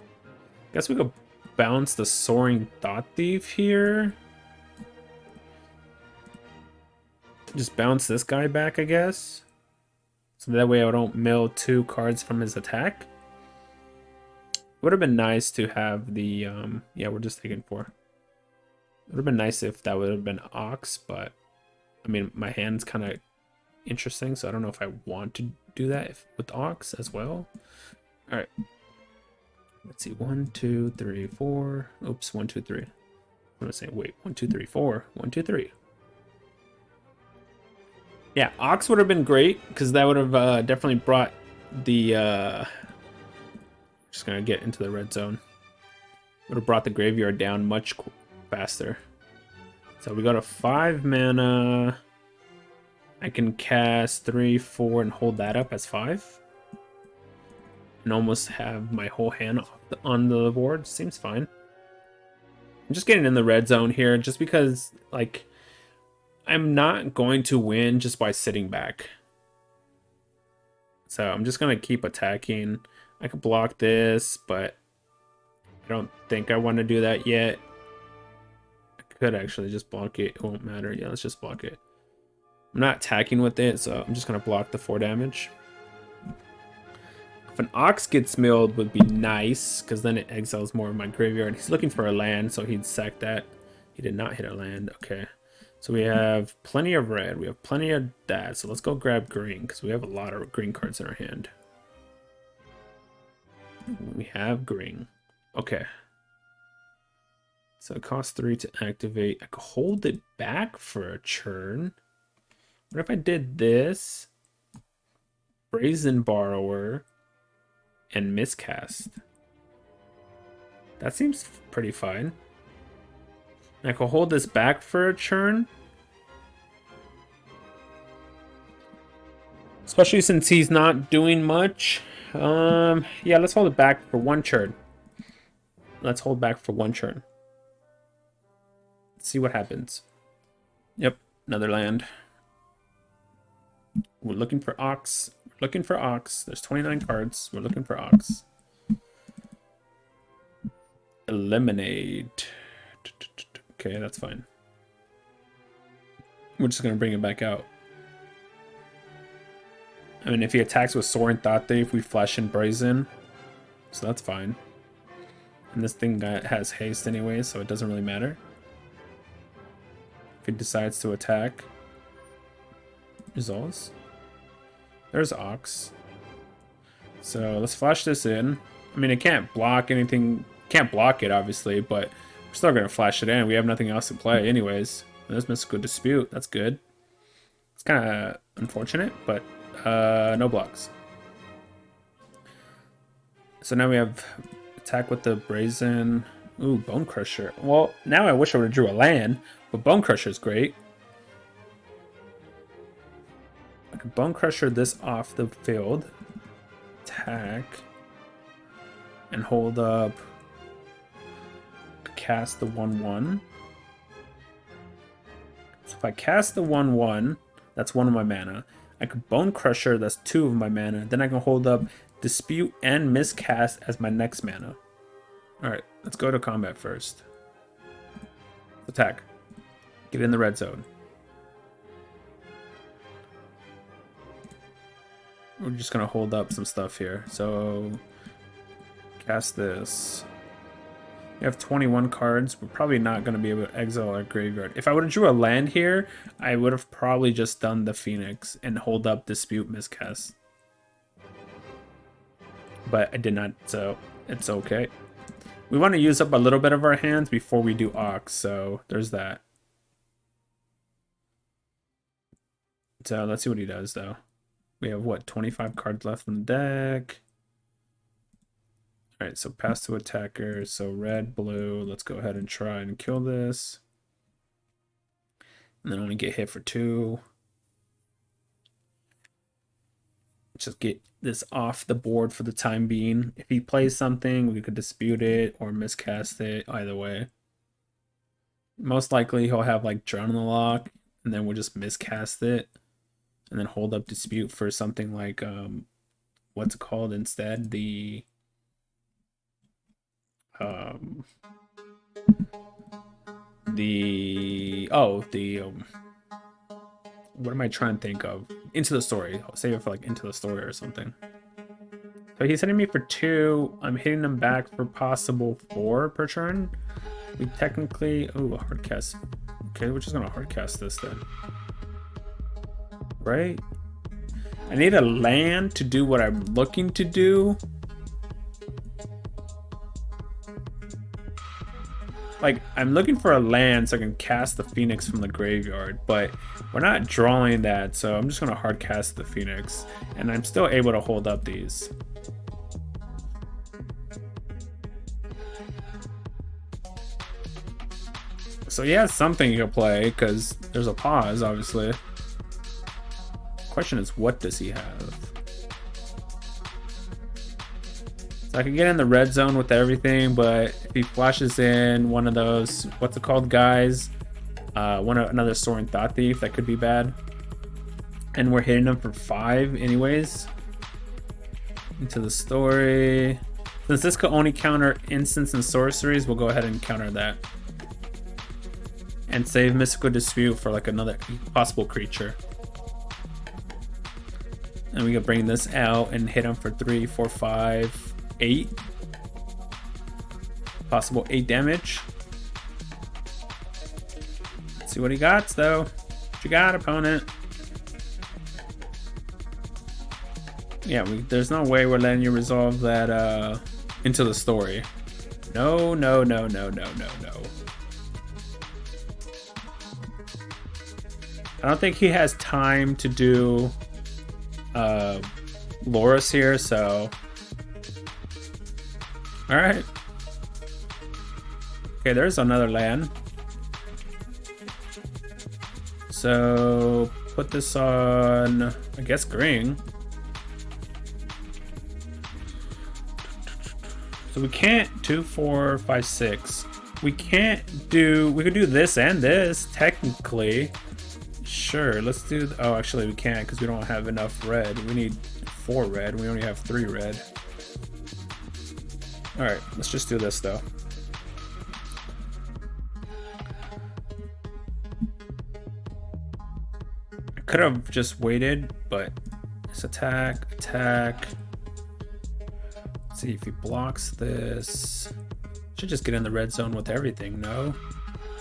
Guess we could bounce the Soaring Thought Thief here. Just bounce this guy back, I guess. So that way I don't mill 2 cards from his attack. Would have been nice to have the, yeah, we're just taking 4. It would have been nice if that would have been Ox, but I mean, my hand's kind of interesting, so I don't know if I want to do that with Ox as well. All right. Let's see, 1, 2, 3, 4. Oops, 1, 2, 3. I'm gonna say, wait, 1, 2, 3, 4. 1, 2, 3. Yeah, Ox would have been great because that would have definitely brought the. Just gonna get into the red zone. Would have brought the graveyard down much faster. So we got a 5 mana. I can cast 3, 4, and hold that up as 5. And almost have my whole hand on the board. Seems fine. I'm just getting in the red zone here just because, like, I'm not going to win just by sitting back. So I'm just going to keep attacking. I could block this, but I don't think I want to do that yet. I could actually just block it. It won't matter. Yeah, let's just block it. I'm not attacking with it, so I'm just going to block the 4 damage. If an Ox gets milled would be nice, because then it exiles more of my graveyard. He's looking for a land, so he'd sack that. He did not hit a land. Okay. So we have plenty of red. We have plenty of that. So let's go grab green, because we have a lot of green cards in our hand. We have green. Okay. So it costs 3 to activate. I could hold it back for a turn. What if I did this? Brazen Borrower and Miscast. That seems pretty fine. I could hold this back for a turn. Especially since he's not doing much. Yeah, let's hold it back for 1 turn. Let's hold back for 1 turn. Let's see what happens. Yep, another land. We're looking for Ox. We're looking for Ox. There's 29 cards. We're looking for Ox. Eliminate. Okay, that's fine. We're just going to bring it back out. I mean, if he attacks with Soaring Thought Thief, we flash in Brazen. So that's fine. And this thing has haste anyway, so it doesn't really matter. If he decides to attack. Resolves. There's Ox. So let's flash this in. I mean, it can't block anything. Can't block it, obviously, but we're still going to flash it in. We have nothing else to play anyways. There's Mystical Dispute. That's good. It's kind of unfortunate, but no blocks. So now we have attack with the Brazen. Ooh, Bone Crusher. Well, now I wish I would have drew a land, but Bone Crusher is great. I could Bone Crusher this off the field. Attack. And hold up. Cast the 1/1. So if I cast the 1/1, that's 1 of my mana. I could Bone Crusher, that's 2 of my mana. Then I can hold up Dispute and Miscast as my next mana. Alright, let's go to combat first. Attack. Get in the red zone. We're just going to hold up some stuff here. So, cast this. We have 21 cards. We're probably not going to be able to exile our graveyard. If I would have drew a land here, I would have probably just done the Phoenix and hold up Dispute Miscast. But I did not, so it's okay. We want to use up a little bit of our hands before we do Ox, so there's that. So let's see what he does, though. We have, what, 25 cards left in the deck. Alright, so pass to attacker. So red, blue. Let's go ahead and try and kill this. And then only get hit for 2. Just get this off the board for the time being. If he plays something, we could dispute it or miscast it. Either way. Most likely he'll have like Drown in the Lock. And then we'll just miscast it. And then hold up dispute for something like, what's it called instead? The... What am I trying to think of? Into the Story. I'll save it for like Into the Story or something. So he's hitting me for 2. I'm hitting him back for possible 4 per turn. We technically... Oh, a hard cast. Okay, we're just going to hard cast this then. Right? I need a land to do what I'm looking to do. Like, I'm looking for a land so I can cast the Phoenix from the graveyard, but we're not drawing that, so I'm just going to hard cast the Phoenix, and I'm still able to hold up these. So he has something he can play, because there's a pause, obviously. Question is, what does he have? So I can get in the red zone with everything, but if he flashes in one of those, what's it called, guys? Another Soaring Thought Thief, that could be bad. And we're hitting him for 5 anyways. Into the Story. Since this could only counter instants and sorceries, we'll go ahead and counter that. And save Mystical Dispute for like another possible creature. And we can bring this out and hit him for 3, 4, 5, 8. Possible 8 damage. Let's see what he got though. What you got, opponent? Yeah, there's no way we're letting you resolve that Into the Story. No, no, no, no, no, no, no. I don't think he has time to do Loris here, so... Alright. Okay, there's another land. So, put this on, I guess, green. So we can't 2, 4, 5, 6. We can't do, we could do this and this, technically. Sure, let's do, oh, actually we can't because we don't have enough red. We need 4 red, we only have 3 red. Alright, let's just do this though. I could have just waited, but let's attack, attack. Let's see if he blocks this. Should just get in the red zone with everything, no?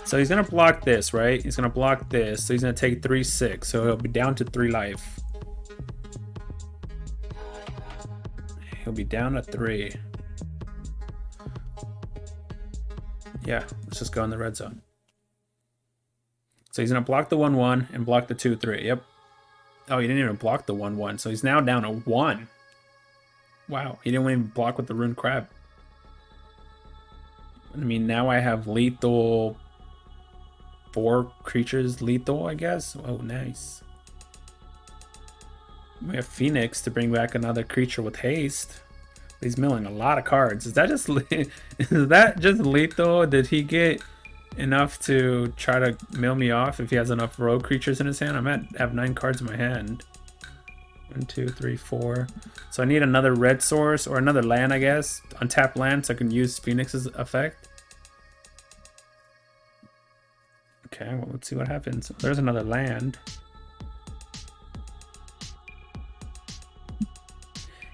So he's gonna block this, right? He's gonna block this, so he's gonna take 3, 6, so he'll be down to 3 life. He'll be down to 3. Yeah, let's just go in the red zone. So he's gonna block the 1/1 and block the 2/3. Yep. Oh, he didn't even block the 1/1, so he's now down to 1. Wow, he didn't even block with the Rune Crab. I mean, now I have lethal, 4 creatures lethal, I guess. Oh, nice. We have Phoenix to bring back another creature with haste. He's milling a lot of cards. Is that just lethal? Did he get enough to try to mill me off if he has enough rogue creatures in his hand? I might have 9 cards in my hand. 1, 2, 3, 4. So I need another red source or another land, I guess. Untap land so I can use Phoenix's effect. Okay, well, let's see what happens. There's another land.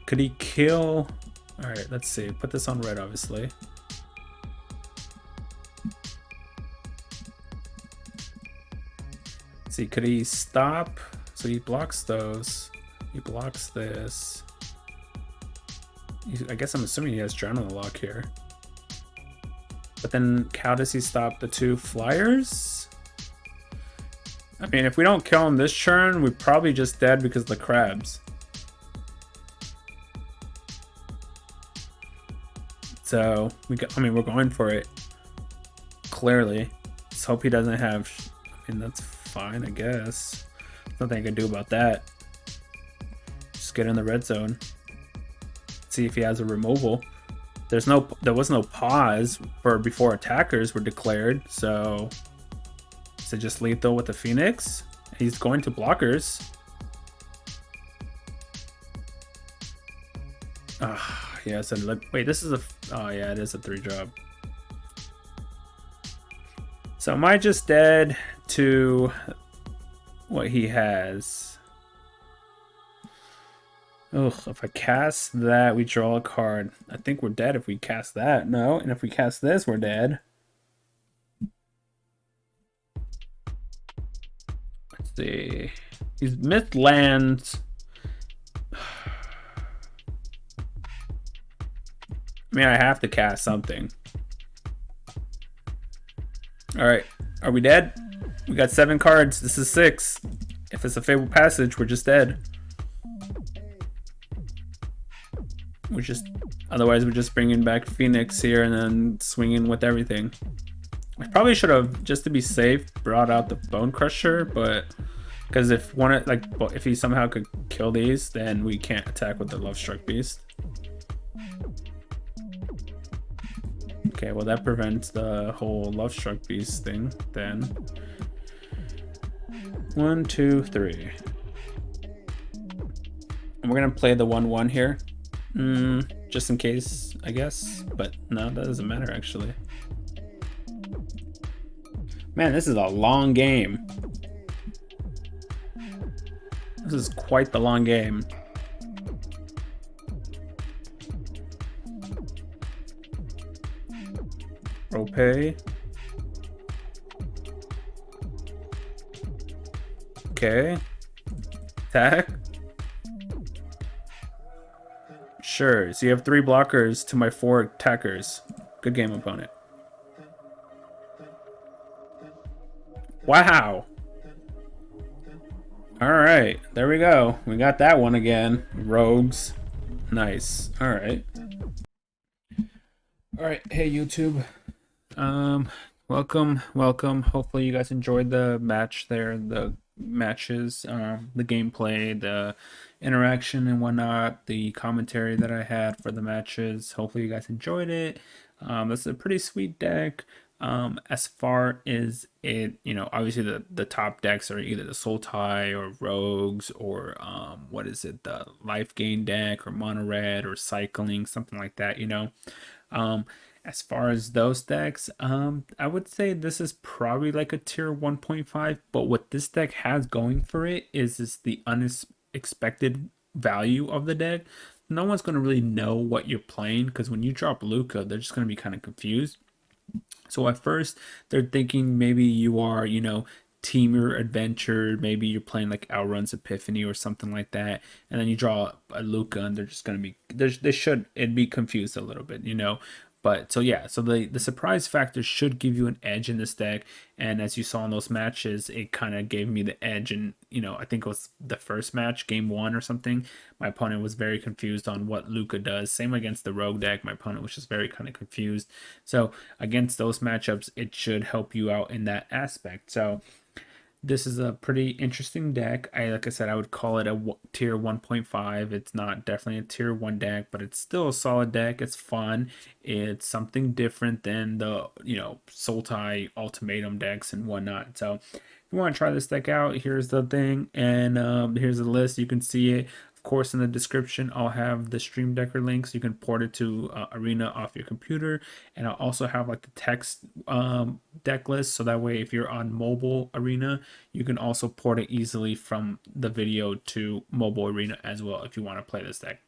Could he kill? All right, let's see. Put this on red, obviously. Let's see, could he stop? So he blocks those. He blocks this. I guess I'm assuming he has Drown on the Lock here. But then how does he stop the 2 flyers? I mean, if we don't kill him this turn, we're probably just dead because of the crabs. So, we're going for it. Clearly. Let's hope he doesn't have... I mean, that's fine, I guess. Nothing I can do about that. Just get in the red zone. See if he has a removal. There was no pause for before attackers were declared, so is it just lethal with the Phoenix? He's going to blockers. Yeah, I said, wait, this is a, oh yeah, it is a 3-drop. So am I just dead to what he has? Ugh, if I cast that, we draw a card. I think we're dead if we cast that. No, and if we cast this, we're dead. Let's see. He's myth lands. I mean, I have to cast something. All right, are we dead? We got 7 cards. This is 6. If it's a Fabled Passage, we're just dead. Otherwise we're just bringing back Phoenix here and then swinging with everything. I probably should have, just to be safe, brought out the Bone Crusher, but because if if he somehow could kill these, then we can't attack with the Lovestruck Beast. Okay, well that prevents the whole Lovestruck Beast thing then. 1, 2, 3. And we're gonna play the 1/1 here. Just in case, I guess. But no, that doesn't matter actually. Man, this is a long game. This is quite the long game. Rope. Okay. Attack. Sure, so you have 3 blockers to my 4 attackers. Good game, opponent. Wow. Alright, there we go. We got that one again. Rogues. Nice. Alright. Alright, hey YouTube. Welcome. Hopefully you guys enjoyed the match there, the matches, the gameplay, the interaction and whatnot, the commentary that I had for the matches. Hopefully you guys enjoyed it. This is a pretty sweet deck. As far as it, obviously the top decks are either the Soul Tie or Rogues or what is it, the Life Gain deck or Mono Red or Cycling, something like that, As far as those decks, I would say this is probably like a tier 1.5, but what this deck has going for it is the unexpected value of the deck. No one's going to really know what you're playing because when you drop Lukka, they're just going to be kind of confused. So at first, they're thinking maybe you are, Teamer Adventure, maybe you're playing like Outrun's Epiphany or something like that, and then you draw a Lukka and they're just going to be, it'd be confused a little bit, But so yeah, so the surprise factor should give you an edge in this deck, and as you saw in those matches, it kind of gave me the edge. And I think it was the first match, game 1 or something. My opponent was very confused on what Lukka does. Same against the Rogue deck, my opponent was just very kind of confused. So against those matchups, it should help you out in that aspect. So this is a pretty interesting deck. Like I said, I would call it a tier 1.5. It's not definitely a tier 1 deck, but it's still a solid deck. It's fun. It's something different than the, Soul Tie Ultimatum decks and whatnot. So if you want to try this deck out, here's the thing. And here's the list. You can see it. Of course, in the description, I'll have the Stream Decker links. You can port it to Arena off your computer, and I'll also have like the text deck list, so that way if you're on mobile Arena, you can also port it easily from the video to mobile Arena as well if you want to play this deck.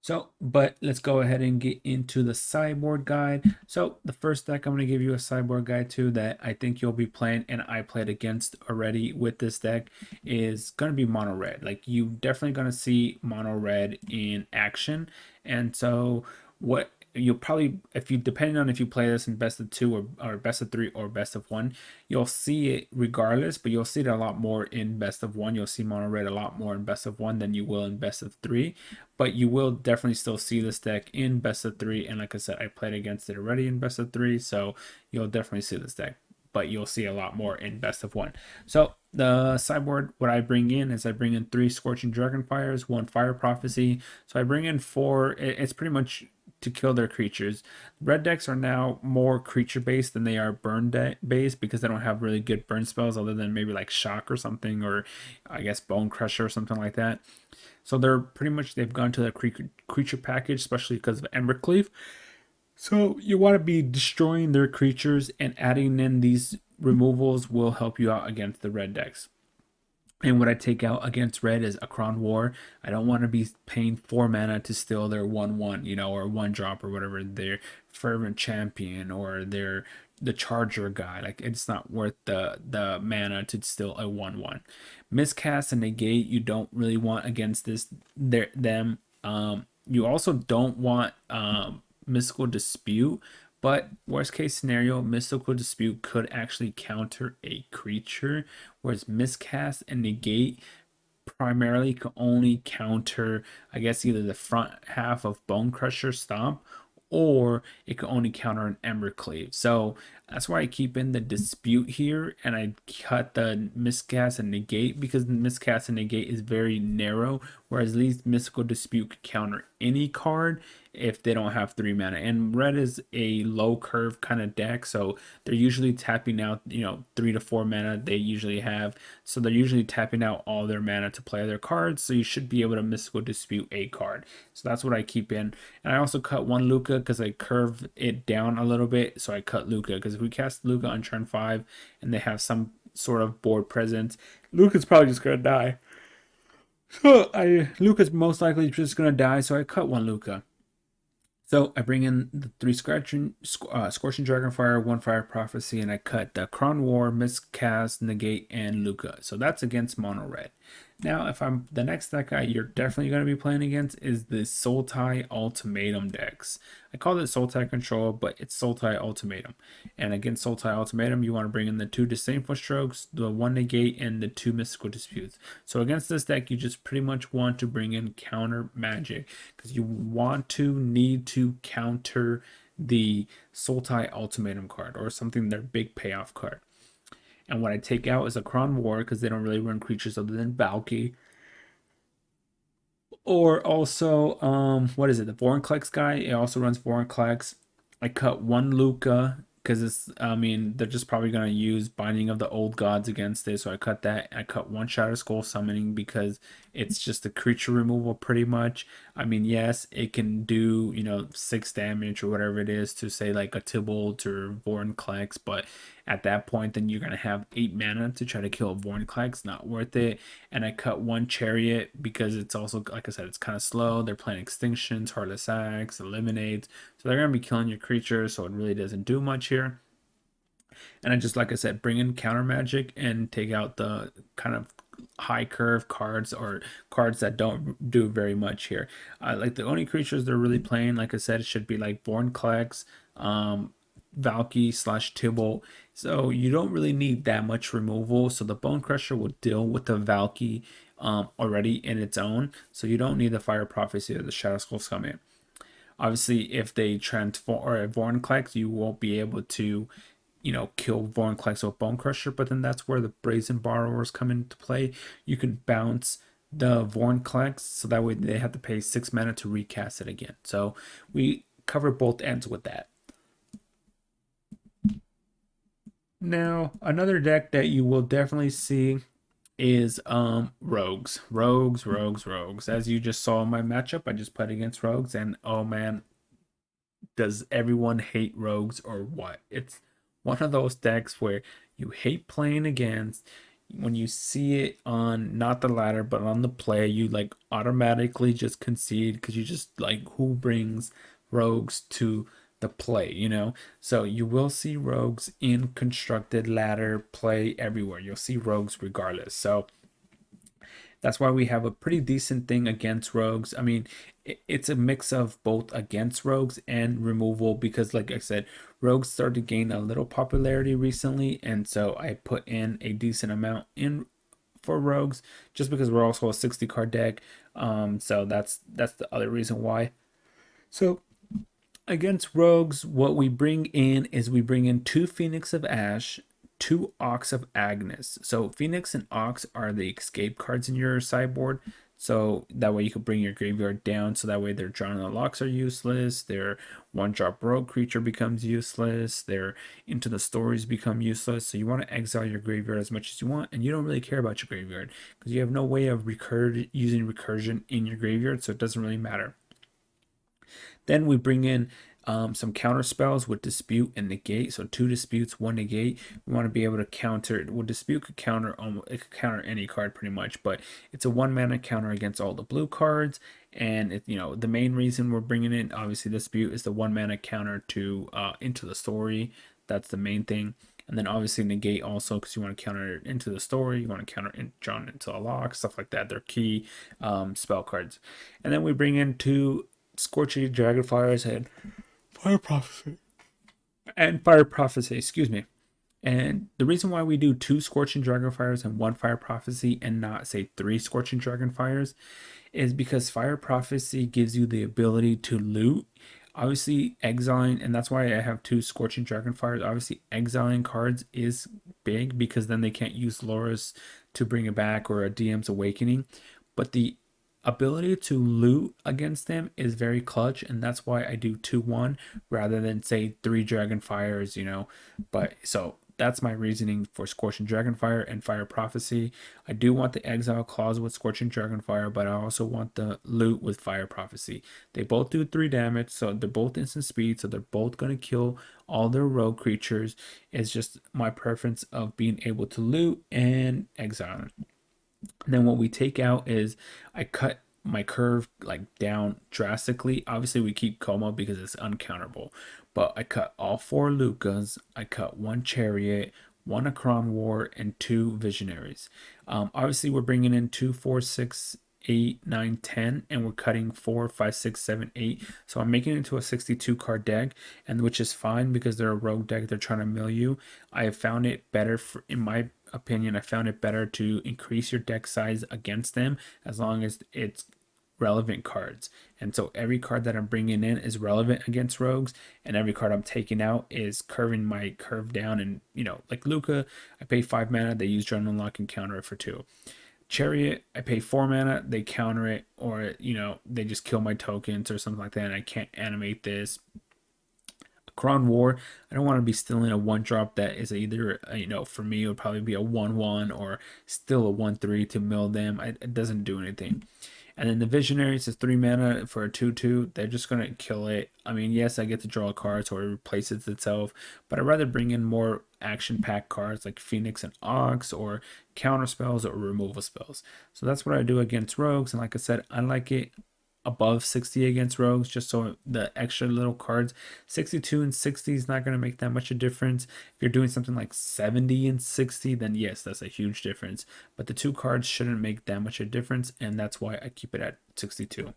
So, but let's go ahead and get into the sideboard guide. So the first deck I'm going to give you a sideboard guide to that I think you'll be playing, and I played against already with this deck, is going to be Mono Red. Like, you definitely going to see Mono Red in action. And so what you'll probably, depending on if you play this in best of 2 or best of 3 or best of 1, you'll see it regardless, but you'll see it a lot more in best of 1. You'll see Mono Red a lot more in best of 1 than you will in best of 3, but you will definitely still see this deck in best of 3. And like I said, I played against it already in best of 3, so you'll definitely see this deck, but you'll see a lot more in best of 1. So the sideboard, what I bring in is I bring in 3 Scorching Dragonfires, 1 Fire Prophecy. So I bring in 4, it's pretty much to kill their creatures. Red decks are now more creature based than they are burn based because they don't have really good burn spells other than maybe like Shock or something, or I guess Bone Crusher or something like that. So they're pretty much, they've gone to the creature package, especially because of Embercleave. So you want to be destroying their creatures, and adding in these removals will help you out against the red decks. And what I take out against red is Akron War. I don't want to be paying 4 mana to steal their 1/1, or 1 drop or whatever, their Fervent Champion or their the Charger guy. Like, it's not worth the mana to steal a 1/1. Miscast and Negate you don't really want against them. You also don't want Mystical Dispute. But worst case scenario, Mystical Dispute could actually counter a creature, whereas Miscast and Negate primarily can only counter, I guess, either the front half of Bone Crusher Stomp, or it can only counter an Embercleave. So that's why I keep in the Dispute here, and I cut the Miscast and Negate, because the Miscast and Negate is very narrow, whereas at least Mystical Dispute could counter any card if they don't have 3 mana. And red is a low curve kind of deck, so they're usually tapping out 3 to 4 mana they usually have, so they're usually tapping out all their mana to play their cards, so you should be able to Mystical Dispute a card. So that's what I keep in. And I also cut 1 Lukka because I curve it down a little bit, so I cut Lukka, because if we cast Lukka on turn 5 and they have some sort of board presence, Lukka's probably just gonna die. So Lukka's most likely just gonna die, so I cut 1 Lukka. So I bring in the 3 Scorching Dragonfire, 1 Fire Prophecy, and I cut the Kron War, Miscast, Negate, and Lukka. So that's against mono red. Now, if I'm the next deck you're definitely going to be playing against is the Sultai Ultimatum decks. I call it Sultai Control, but it's Sultai Ultimatum. And against Sultai Ultimatum, you want to bring in the 2 Disdainful Strokes, the 1 Negate, and the 2 Mystical Disputes. So against this deck, you just pretty much want to bring in counter magic, because you need to counter the Sultai Ultimatum card, or something, their big payoff card. And what I take out is a Kron War, because they don't really run creatures other than Valky. Or also, what is it? The Vorinclex guy. It also runs Vorinclex. I cut 1 Lukka, because they're just probably going to use Binding of the Old Gods against it. So I cut that. I cut 1 Shatterskull Summoning, because it's just a creature removal pretty much. Yes, it can do, 6 damage or whatever it is to, say, like a Tybalt or Vorinclex, but at that point, then you're going to have 8 mana to try to kill a Vorinclex. Not worth it. And I cut 1 Chariot, because it's also, like I said, it's kind of slow. They're playing Extinctions, Heartless Axe, Eliminates. So they're going to be killing your creatures, so it really doesn't do much here. And I just, like I said, bring in counter magic and take out the kind of high curve cards, or cards that don't do very much here. Like, the only creatures they're really playing, like I said, should be like Vorinclex, Valky / Tybalt. So you don't really need that much removal. So the Bone Crusher will deal with the Valky already in its own. So you don't need the Fire Prophecy or the Shatterskull Summit. Obviously, if they transform or Vorinclex, you won't be able to, kill Vorinclex with Bone Crusher. But then that's where the Brazen Borrowers come into play. You can bounce the Vorinclex, so that way they have to pay 6 mana to recast it again. So we cover both ends with that. Now, another deck that you will definitely see is rogues. As you just saw in my matchup, I just played against rogues, and oh man, does everyone hate rogues or what? It's one of those decks where you hate playing against. When you see it on not the ladder but on the play, you like automatically just concede, because you just like, who brings rogues to the play, So you will see rogues in constructed ladder play everywhere. You'll see rogues regardless. So that's why we have a pretty decent thing against rogues. It's a mix of both against rogues and removal, because like I said, rogues started to gain a little popularity recently, and so I put in a decent amount in for rogues, just because we're also a 60 card deck. So that's the other reason why. So against rogues, what we bring in is we bring in 2 Phoenix of Ash, 2 Ox of Agnes. So Phoenix and Ox are the escape cards in your sideboard. So that way you could bring your graveyard down, so that way their drawn unlocks are useless, their one drop rogue creature becomes useless, their into the stories become useless. So you want to exile your graveyard as much as you want, and you don't really care about your graveyard because you have no way of using recursion in your graveyard, so it doesn't really matter. Then we bring in some counter spells with Dispute and Negate. So 2 Disputes, 1 Negate. We want to be able to counter. Well, Dispute could counter it could counter any card pretty much, but it's a 1 mana counter against all the blue cards. And it, the main reason we're bringing in obviously Dispute is the 1 mana counter to Into the Story. That's the main thing. And then obviously Negate also, because you want to counter it Into the Story, you want to counter Drawn into a Lock, stuff like that. They're key spell cards. And then we bring in 2 Scorching Dragonfires and Fire Prophecy, excuse me. And the reason why we do 2 Scorching Dragonfires and 1 Fire Prophecy and not, say, 3 Scorching Dragonfires is because Fire Prophecy gives you the ability to loot. Obviously, exiling, and that's why I have 2 Scorching Dragonfires. Obviously, exiling cards is big because then they can't use Loras to bring it back or a DM's Awakening. But the ability to loot against them is very clutch, and that's why I do 2-1 rather than say 3 Dragonfires, but so that's my reasoning for Scorching Dragonfire and Fire Prophecy. I do want the exile clause with Scorching Dragonfire, but I also want the loot with Fire Prophecy. They both do 3 damage, so they're both instant speed, so they're both going to kill all their rogue creatures. It's just my preference of being able to loot and exile. And then what we take out is I cut my curve like down drastically. Obviously we keep Coma because it's uncounterable, but I cut all 4 Lukkas, I cut 1 Chariot, 1 Akron War, and 2 Visionaries. Obviously we're bringing in 2, 4, 6, 8, 9, 10, and we're cutting 4, 5, 6, 7, 8. So I'm making it into a 62 card deck, and which is fine because they're a rogue deck. They're trying to mill you. I have found it better in my opinion, I found it better to increase your deck size against them as long as it's relevant cards. And so every card that I'm bringing in is relevant against rogues, and every card I'm taking out is curving my curve down. And like Lukka, I pay 5 mana, they use Drawn Unlock and counter it for 2. Chariot, I pay 4 mana, they counter it, or they just kill my tokens or something like that, and I can't animate this. Crown War, I don't want to be stealing a 1-drop that is either, for me, it would probably be a 1-1 or still a 1-3 to mill them. It doesn't do anything. And then the Visionaries is 3 mana for a 2-2. They're just going to kill it. I mean, yes, I get to draw a card, so it replaces itself, but I'd rather bring in more action-packed cards like Phoenix and Ox, or counter spells or removal spells. So that's what I do against rogues, and like I said, I like it above 60 against rogues, just so the extra little cards. 62 and 60 is not going to make that much a difference. If you're doing something like 70 and 60, then yes, that's a huge difference, but the 2 cards shouldn't make that much a difference, and that's why I keep it at 62.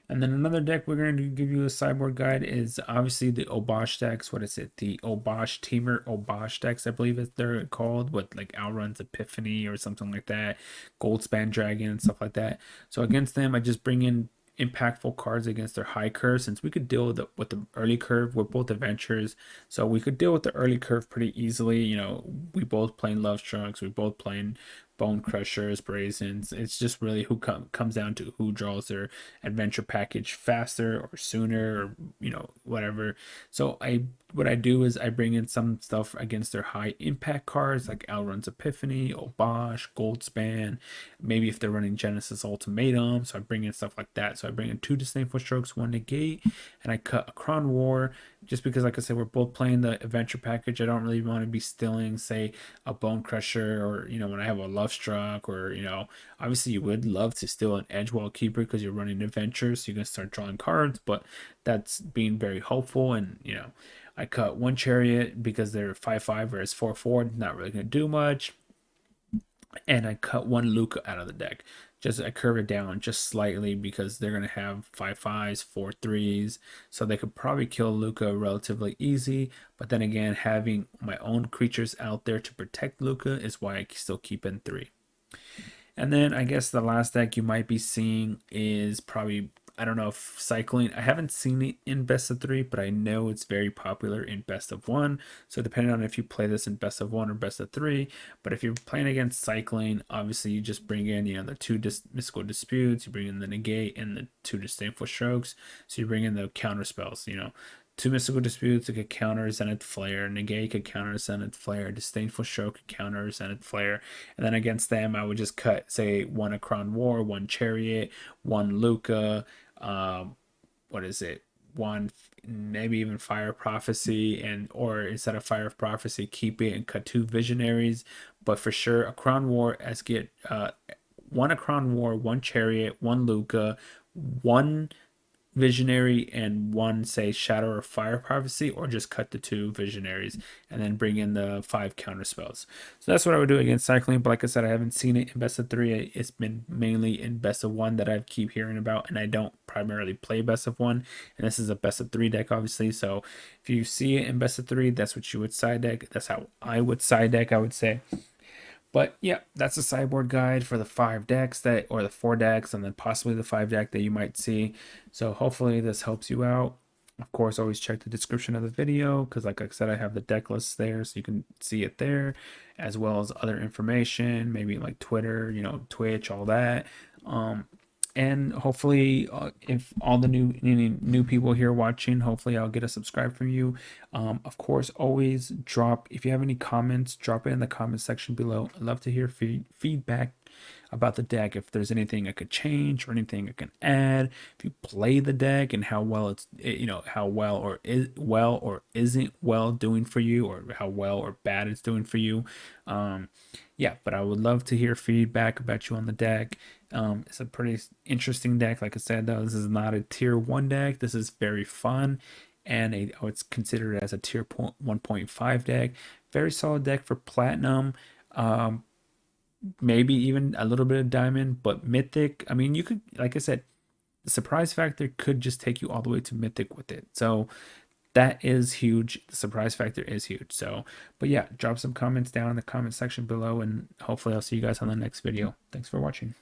And then another deck we're going to give you a sideboard guide is obviously the Obosh decks. What is it? The Obosh Teamer Obosh decks, I believe they're called, with like Outrun's Epiphany or something like that, Goldspan Dragon and stuff like that. So against them, I just bring in impactful cards against their high curve, since we could deal with the early curve. We're both adventurers, so we could deal with the early curve pretty easily. We both playing Love Strucks, we both playing Bone Crushers, Brazens. It's just really who comes down to who draws their adventure package faster or sooner, or whatever. So what I do is I bring in some stuff against their high impact cards like Outrun's Epiphany, Obosh, Goldspan, maybe if they're running Genesis Ultimatum, so I bring in stuff like that. So I bring in 2 Disdainful Strokes, 1 Negate, and I cut a Crown War, just because, like I said, we're both playing the adventure package. I don't really want to be stealing, say, a Bone Crusher, or when I have a Love Struck, or obviously you would love to steal an Edgewall Keeper because you're running adventures, so you're gonna start drawing cards, but that's being very hopeful. And I cut 1 Chariot because they're 5/5 whereas 4/4, not really gonna do much. And I cut 1 Lukka out of the deck. I curve it down just slightly because they're going to have 5/5s, 4/3s. So they could probably kill Lukka relatively easy. But then again, having my own creatures out there to protect Lukka is why I still keep in 3. And then I guess the last deck you might be seeing is probably I don't know if cycling, I haven't seen it in best of three, but I know it's very popular in best of one. So depending on if you play this in best of one or best of three, but if you're playing against cycling, obviously you just bring in, the two mystical disputes, you bring in the negate and the two disdainful strokes. So you bring in the counter spells, two mystical disputes could counter Zenith Flare, negate could counter Zenith Flare, disdainful stroke could counter Zenith Flare, and then against them I would just cut, say, one Akron War, one Chariot, one Lukka, what is it, one maybe even Fire Prophecy, and or instead of Fire Prophecy keep it and cut two Visionaries, but for sure Akron War as get one Akron War, one Chariot, one Lukka, one Visionary, and one, say, Shadow or Fire Prophecy, or just cut the two Visionaries and then bring in the 5 counter spells. So that's what I would do against cycling. But like I said, I haven't seen it in best of 3. It's been mainly in best of 1 that I keep hearing about, and I don't primarily play best of 1. And this is a best of 3 deck, obviously. So if you see it in best of 3, that's what you would side deck. That's how I would side deck, I would say. But yeah, that's a sideboard guide for the 5 decks or the 4 decks, and then possibly the 5 deck that you might see. So hopefully this helps you out. Of course, always check the description of the video, because like I said, I have the deck list there, so you can see it there, as well as other information, maybe like Twitter, Twitch, all that. And hopefully, if all the new people here watching, hopefully I'll get a subscribe from you. Of course, always drop, if you have any comments, drop it in the comment section below. I'd love to hear feedback about the deck, if there's anything I could change or anything I can add, if you play the deck and how well it's, how well or isn't well doing for you, or how well or bad it's doing for you. Yeah, but I would love to hear feedback about you on the deck. It's a pretty interesting deck. Like I said, though, this is not a tier 1 deck. This is very fun, and it's considered as a tier 1.5 deck. Very solid deck for platinum. Maybe even a little bit of diamond, but mythic, I mean, you could, like I said, the surprise factor could just take you all the way to mythic with it. So that is huge. The surprise factor is huge. So, but yeah, drop some comments down in the comment section below, and hopefully I'll see you guys on the next video. Thanks for watching.